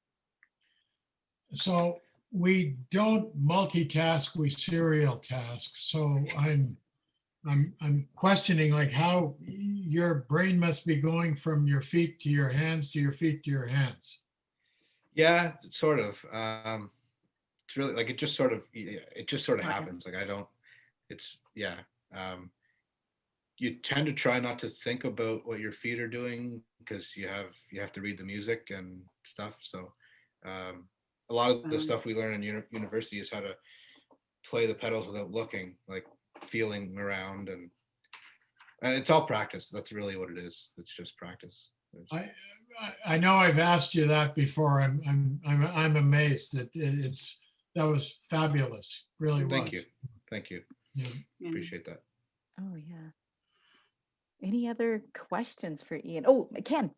So we don't multitask, we serial task. So I'm questioning like how your brain must be going from your feet to your hands to your feet to your hands. Yeah, sort of. It's really like it just sort of Okay. happens. Like you tend to try not to think about what your feet are doing because you have to read the music and stuff. So a lot of the stuff we learn in university is how to play the pedals without looking, like feeling around, and it's all practice. That's really what it is. It's just practice. I know I've asked you that before. I'm amazed that that was fabulous. Really was. Thank you. Thank you. Yeah. Appreciate that. Oh, yeah. Any other questions for Ian? Oh, Ken.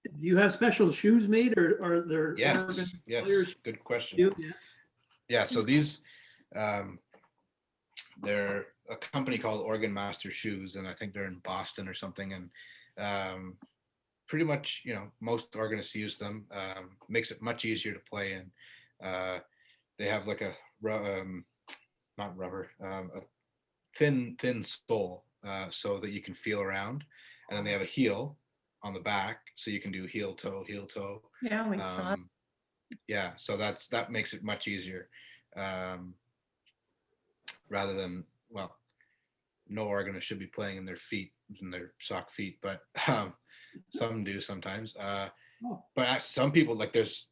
Do you have special shoes made, or are there? Yes, organ yes, players good question. do? Yeah. Yeah, so these, they're a company called Organ Master Shoes, and I think they're in Boston or something. And pretty much, most organists use them. Makes it much easier to play in. They have like not rubber, a thin sole, so that you can feel around, and then they have a heel on the back, so you can do heel toe. Yeah, we saw. Yeah, so that makes it much easier, rather than, well, no organist should be playing in their feet, in their sock feet, but some do sometimes. But some people, like there's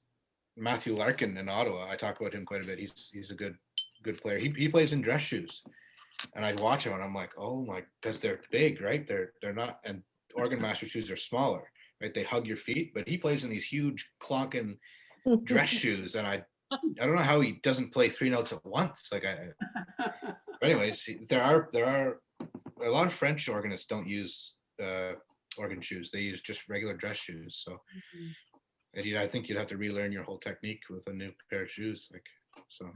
Matthew Larkin in Ottawa. I talk about him quite a bit. He's a good player. He plays in dress shoes, and I'd watch him and I'm like, oh my, because they're big, right? They're not, and Organ Master shoes are smaller, right? They hug your feet, but he plays in these huge clonking dress shoes, and I don't know how he doesn't play 3 notes at once. Like but anyways, there are a lot of French organists don't use organ shoes. They use just regular dress shoes. So I think you'd have to relearn your whole technique with a new pair of shoes. Like, so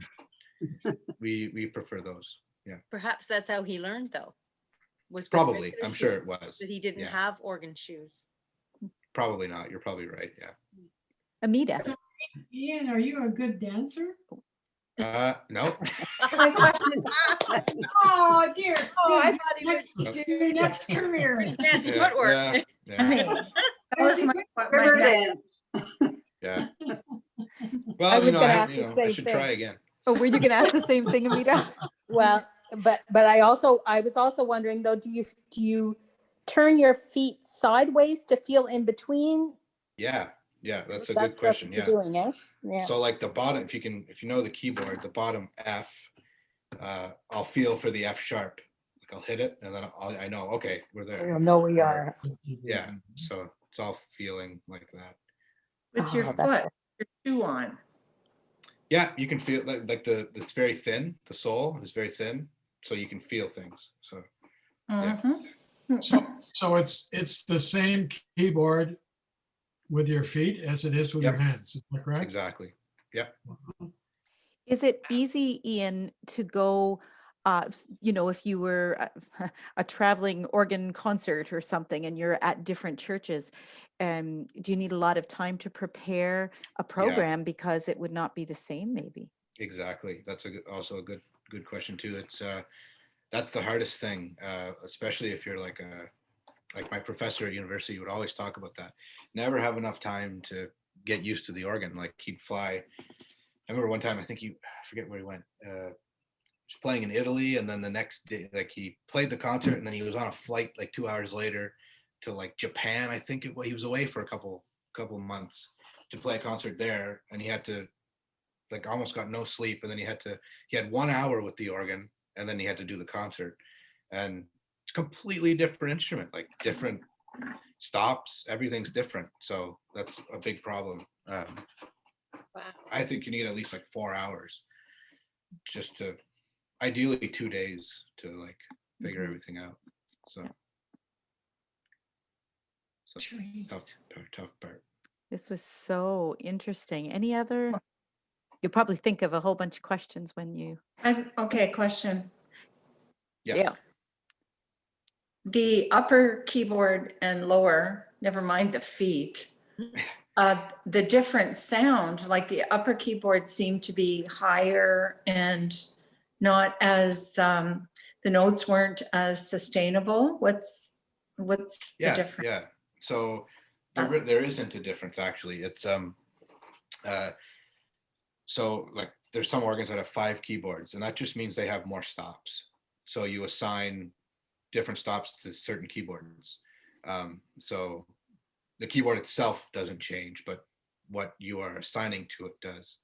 we prefer those. Yeah. Perhaps that's how he learned, though. Was with Probably. regular I'm sure shoes, it was. that he didn't Yeah. have organ shoes. Probably not. You're probably right. Yeah. Amita. Ian, are you a good dancer? No. My question. Oh, dear. Oh, I thought he was Your next career. fancy Yeah, footwork. yeah, yeah. That was my Riverdale. Yeah. I Well, was gonna ask the I same should thing. try again. Oh, were you going to ask the same thing, Amita? Well, but I was also wondering though, do you turn your feet sideways to feel in between? Yeah. That's a good question. What Yeah. you're doing, eh? Yeah. So like the bottom, if you know the keyboard, the bottom F, I'll feel for the F sharp. Like I'll hit it, and then I know, okay, we're there. I know we are. Yeah. So it's all feeling like that. With your Oh, that's foot, your shoe on. Yeah, you can feel like it's very thin. The sole is very thin, so you can feel things. So yeah. Mhm. So it's the same keyboard with your feet as it is with your Yep. hands. Is that correct? Exactly. Yeah. Is it easy, Ian, to go, if you were a traveling organ concert or something and you're at different churches, do you need a lot of time to prepare a program because it would not be the same maybe? Exactly. That's also a good question too. It's that's the hardest thing, especially if you're like my professor at university would always talk about that. Never have enough time to get used to the organ. Like he'd fly. I remember one time, I forget where he went. He was playing in Italy, and then the next day, like he played the concert, and then he was on a flight like 2 hours later to like Japan. I think he was away for a couple months to play a concert there, and he had to like almost got no sleep, and then he had 1 hour with the organ, and then he had to do the concert, and it's a completely different instrument, like different stops, everything's different. So that's a big problem. Wow. I think you need at least like 4 hours just to, ideally 2 days to like figure everything out. So tough part. This was so interesting. Any other? You'll probably think of a whole bunch of questions when you. Okay, question. Yeah. The upper keyboard and lower, never mind the feet, the different sound, like the upper keyboard seemed to be higher and not as, the notes weren't as sustainable. What's the difference? Yeah. So there isn't a difference actually. It's so like there's some organs that have 5 keyboards, and that just means they have more stops. So you assign different stops to certain keyboards. So the keyboard itself doesn't change, but what you are assigning to it does.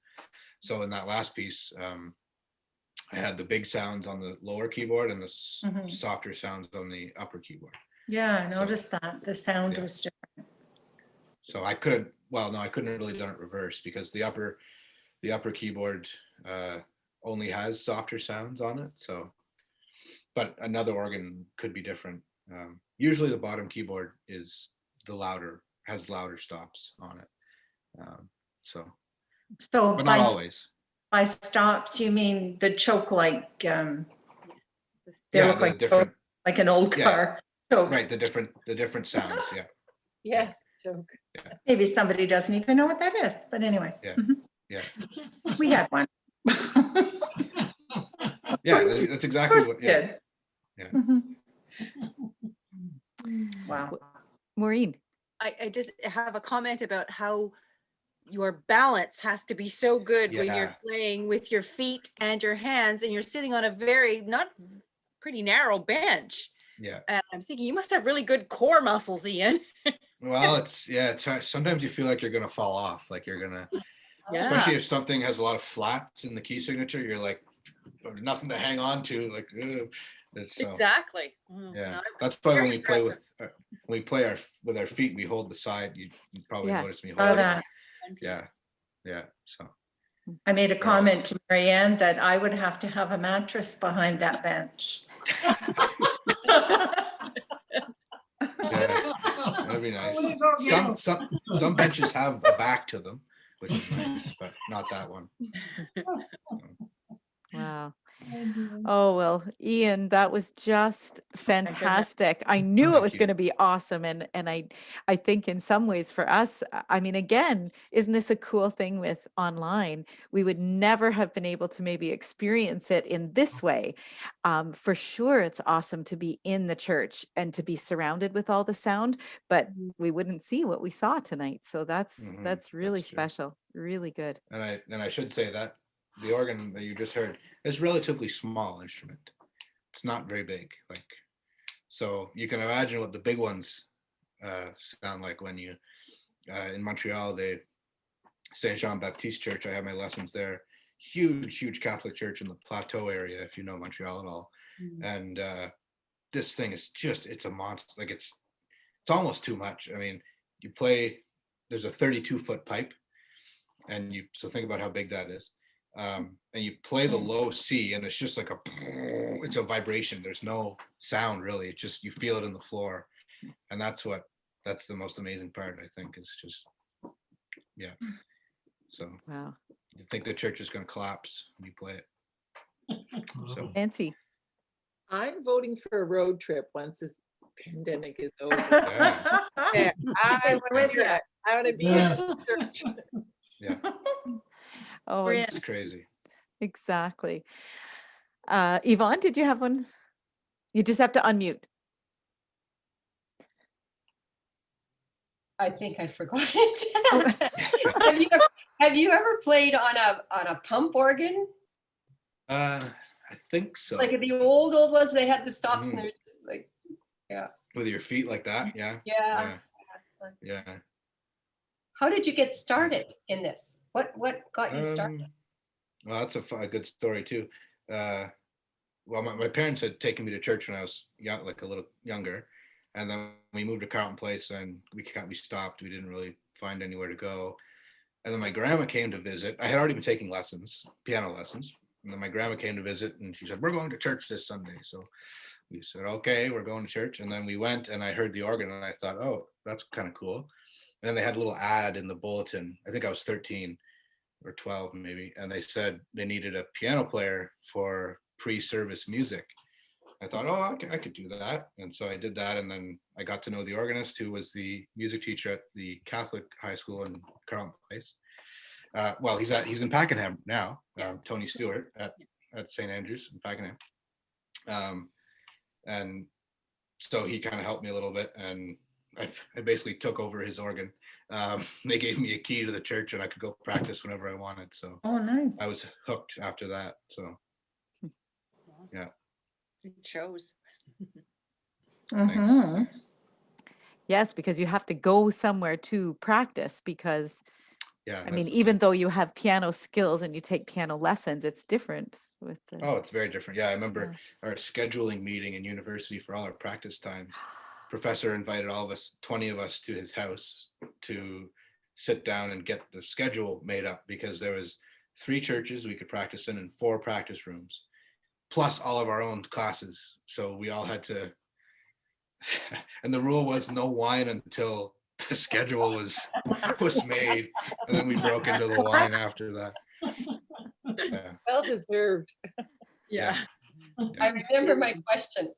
So in that last piece, I had the big sounds on the lower keyboard and the Mhm. softer sounds on the upper keyboard. Yeah, I So- noticed that. The sound Yeah. was different. So I could have, well, no, I couldn't have really done it reverse because the upper keyboard only has softer sounds on it. So, but another organ could be different. Usually the bottom keyboard is has louder stops on it. So, So but not always. by stops, you mean the choke like, they Yeah, look the like, different, like an old yeah. car. choke. right, the different sounds. Yeah. Yeah. Joke. Maybe somebody doesn't even know what that is, but anyway. Yeah. Mhm. Yeah. We had one. Yeah, that's exactly what. Yeah. Good. Yeah. Mhm. Wow. Maureen. I just have a comment about how your balance has to be so good when Yeah. you're playing with your feet and your hands, and you're sitting on a pretty narrow bench. Yeah. And I'm thinking you must have really good core muscles, Ian. Well, it's hard. Sometimes you feel like you're gonna fall off, like you're gonna, especially if something has a lot of flats in the key signature. You're like, nothing to hang on to. Like, ugh. So, Exactly. yeah, No, that's why when very we play impressive. with our feet, we hold the side. You probably Yeah. noticed me Saw hold that. it. Yeah. Yeah. So I made a Yes. comment to Marianne that I would have to have a mattress behind that bench. yeah, that'd be nice. Where you go, Some benches have a back to them, which is nice, but not that one. Wow. Gail. Oh, well, Ian, that was just fantastic. I knew it Thank was you. going to be awesome. And I think in some ways for us, I mean, again, isn't this a cool thing with online? We would never have been able to maybe experience it in this way. For sure, it's awesome to be in the church and to be surrounded with all the sound, but we wouldn't see what we saw tonight. So that's Mhm, really that's true. special. Really good. And I should say that the organ that you just heard is a relatively small instrument. It's not very big. Like, so you can imagine what the big ones sound like when you in Montreal, the Saint Jean Baptiste Church. I have my lessons there. Huge Catholic church in the Plateau area, if you know Montreal at all. And this thing is it's a monster. Like it's almost too much. I mean, you play. There's a 32-foot pipe, and so think about how big that is. And you play the low C, and it's just like it's a vibration. There's no sound really. It's just you feel it in the floor, and that's the most amazing part. I think is just So Wow. you think the church is going to collapse when you play it. So Nancy. I'm voting for a road trip once this pandemic is over. yeah, Yeah, I want to do ya. that. I want to be Yes. in the church. yeah, Oh, Brilliant. it's crazy. exactly. Yvonne, did you have one? You just have to unmute. I think I forgot it. have you ever played on a pump organ? I think so. Like the old ones, they had the stops and Mhm. they're just like, With your feet like that, yeah, yeah. yeah. How did you get started in this? What got you started? Well, that's a good story too. Well, my parents had taken me to church when I was young, like a little younger, and then we moved to Carleton Place, and we stopped. We didn't really find anywhere to go, and then my grandma came to visit. I had already been taking lessons, piano lessons, and then my grandma came to visit, and she said, "We're going to church this Sunday." So we said, "Okay, we're going to church," and then we went, and I heard the organ, and I thought, "Oh, that's kind of cool." And then they had a little ad in the bulletin. I think I was 13 or 12 maybe, and they said they needed a piano player for pre-service music. I thought, oh, I could do that. And so I did that. And then I got to know the organist, who was the music teacher at the Catholic high school in Carleton Place. Well, he's in Pakenham now, Tony Stewart at St. Andrews in Pakenham. And so he kind of helped me a little bit, and I basically took over his organ. They gave me a key to the church, and I could go practice whenever I wanted. So Oh, nice. I was hooked after that. So yeah. It shows. Mhm. Yes, because you have to go somewhere to practice because Yeah. I that's mean, the even thing. though you have piano skills and you take piano lessons, it's different with the. Oh, it's very different. Yeah, I remember Yeah. our scheduling meeting in university for all our practice times. Professor invited all of us, 20 of us, to his house to sit down and get the schedule made up, because there was 3 churches we could practice in and 4 practice rooms, plus all of our own classes. So we all had to, and the rule was no wine until the schedule was made, and then we broke into the wine after that. Yeah. Well deserved. Yeah. I remember my question.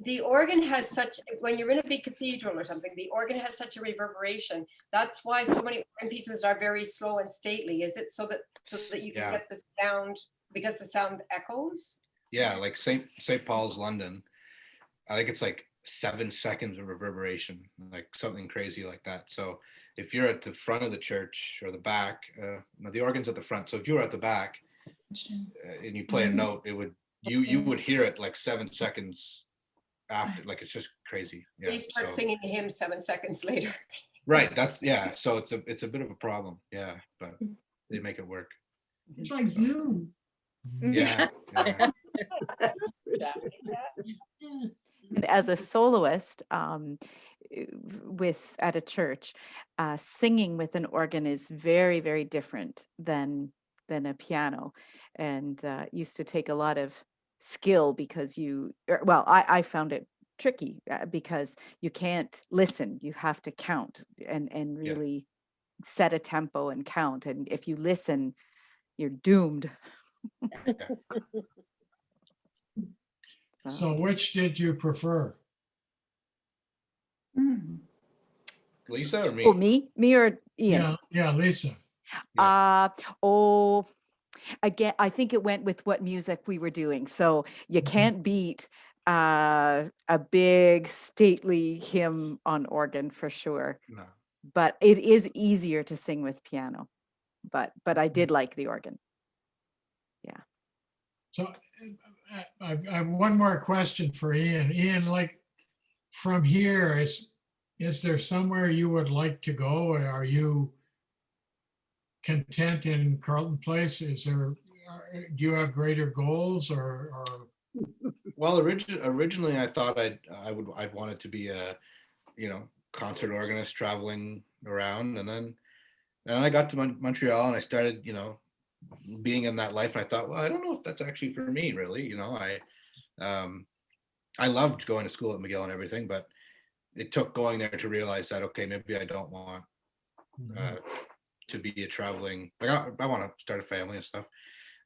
The organ has such, when you're in a big cathedral or something, the organ has such a reverberation. That's why so many organ pieces are very slow and stately. Is it so that you can Yeah. get the sound, because the sound echoes? Yeah, like St. Paul's, London. I think it's like 7 seconds of reverberation, like something crazy like that. So if you're at the front of the church or the back, no, the organ's at the front. So if you were at the back and you play a note, it would you would hear it like 7 seconds after. Like it's just crazy. Yeah. We start So, singing a hymn 7 seconds later. right. That's yeah. So it's a bit of a problem. Yeah, but they make it work. It's like Zoom. Yeah. Yeah. And as a soloist, with at a church, singing with an organ is very, very different than a piano, and used to take a lot of skill because I found it tricky because you can't listen; you have to count and Yeah. really set a tempo and count. And if you listen, you're doomed. So which did you prefer? Lisa or me? Oh, me or Ian? Yeah, Lisa. Oh, again, I think it went with what music we were doing. So you can't beat a big stately hymn on organ for sure. No. But it is easier to sing with piano. But I did like the organ. Yeah. So I have one more question for Ian. Ian, like from here, is there somewhere you would like to go? Or are you content in Carleton Place? Do you have greater goals or? Well, originally I thought I'd wanted to be a, concert organist traveling around, and then I got to Montreal and I started, being in that life, and I thought, well, I don't know if that's actually for me, really. I loved going to school at McGill and everything, but it took going there to realize that, okay, maybe I don't want to be a traveling, like I want to start a family and stuff.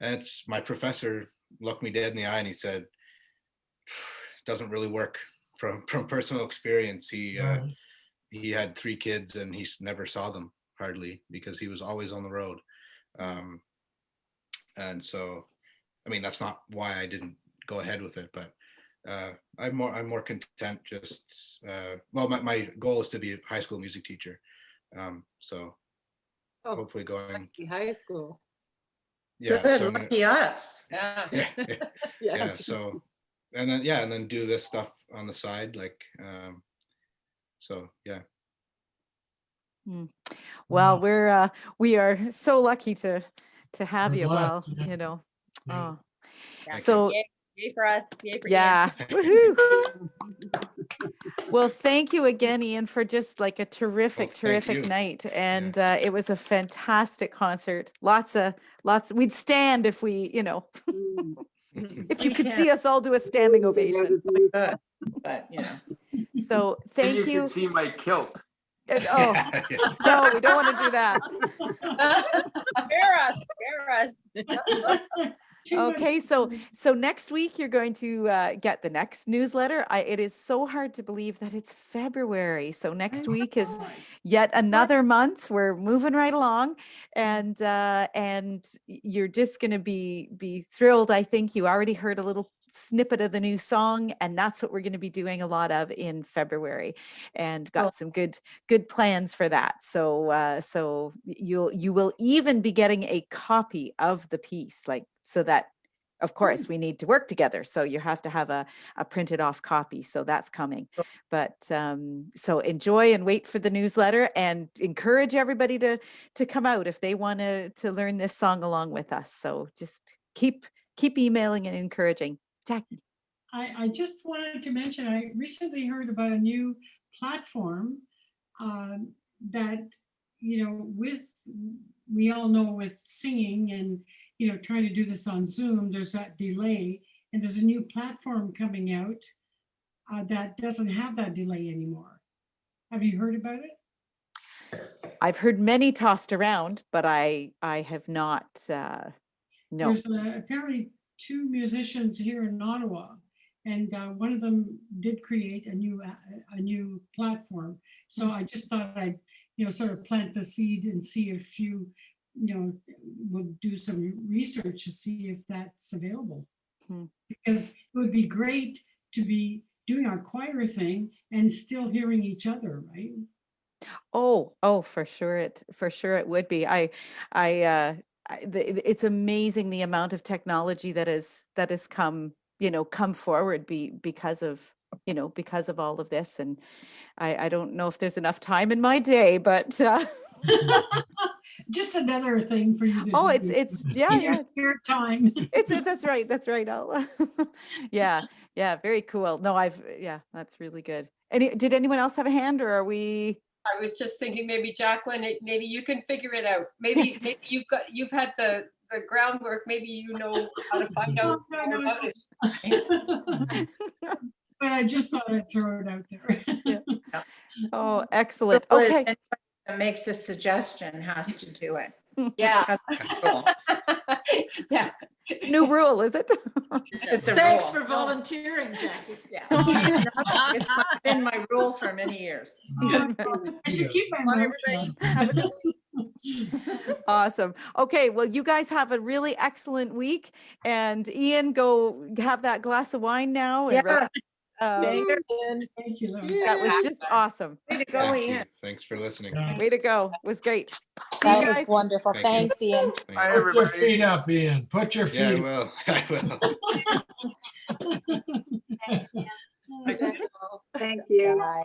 And my professor looked me dead in the eye and he said, it doesn't really work from personal experience. He had 3 kids and he never saw them hardly because he was always on the road. And so, I mean, that's not why I didn't go ahead with it, but I'm more content. Just my goal is to be a high school music teacher. So hopefully going high school. Yeah. Good, So lucky us. Yeah. yeah. So and then do this stuff on the side, like so yeah. Well, we are so lucky to have We're you. Well, blessed, yeah. Yeah. Yeah. So Yay for us. Yay for Ian. yeah. Woohoo. Well, thank you again, Ian, for just like a terrific you. night. And it was a fantastic concert. Lots. We'd stand if we, if you We could can't. see us all do a standing ovation. But So thank You you. can see my kilt. Oh, no, we don't want to do that. Spare us. Okay, so next week you're going to get the next newsletter. It is so hard to believe that it's February. So next week is yet another month. We're moving right along, and you're just going to be thrilled. I think you already heard a little snippet of the new song, and that's what we're going to be doing a lot of in February, and got some good plans for that. So you will even be getting a copy of the piece, like, so that of course, we need to work together. So you have to have a printed off copy. So that's coming. But so enjoy and wait for the newsletter, and encourage everybody to come out if they want to learn this song along with us. So just keep emailing and encouraging. Jackie. I just wanted to mention, I recently heard about a new platform that, we all know with singing and, trying to do this on Zoom, there's that delay. And there's a new platform coming out that doesn't have that delay anymore. Have you heard about it? I've heard many tossed around, but I have not. No. There's apparently 2 musicians here in Ottawa, and one of them did create a new platform. So I just thought I'd sort of plant the seed and see if you would do some research to see if that's available. Because it would be great to be doing our choir thing and still hearing each other, right? Oh, for sure it would be. It's amazing the amount of technology that has come forward because of all of this. And I don't know if there's enough time in my day, but just another thing for you to oh, do. it's yeah. Spare time. That's right. I'll yeah, very cool. No, that's really good. Did anyone else have a hand, or are we? I was just thinking maybe Jacqueline, maybe you can figure it out. Maybe you've had the groundwork. Maybe you know how to find out more about it. But I just thought I'd throw it out there. Yeah. Oh, excellent. So Okay. anyone that makes a suggestion has to do it. Yeah. That's cool. Yeah. New rule, is it? It's a Thanks rule. for volunteering, Jackie. Yeah. It's been my rule for many years. I should keep my Bye, mouth everybody. shut. Have a good week. Awesome. Okay, well, you guys have a really excellent week, and Ian, go have that glass of wine now. And Yes. Thank you, Lois. that was just awesome. Way to go, Thank you. Ian. Thanks for listening. Way to go. It was great. See That you was guys. wonderful. Thank you. Thanks, Ian. Thank Bye, you. Put your everybody. feet up, Ian. Put your Yeah, I feet. will. I will. Thank you. Bye.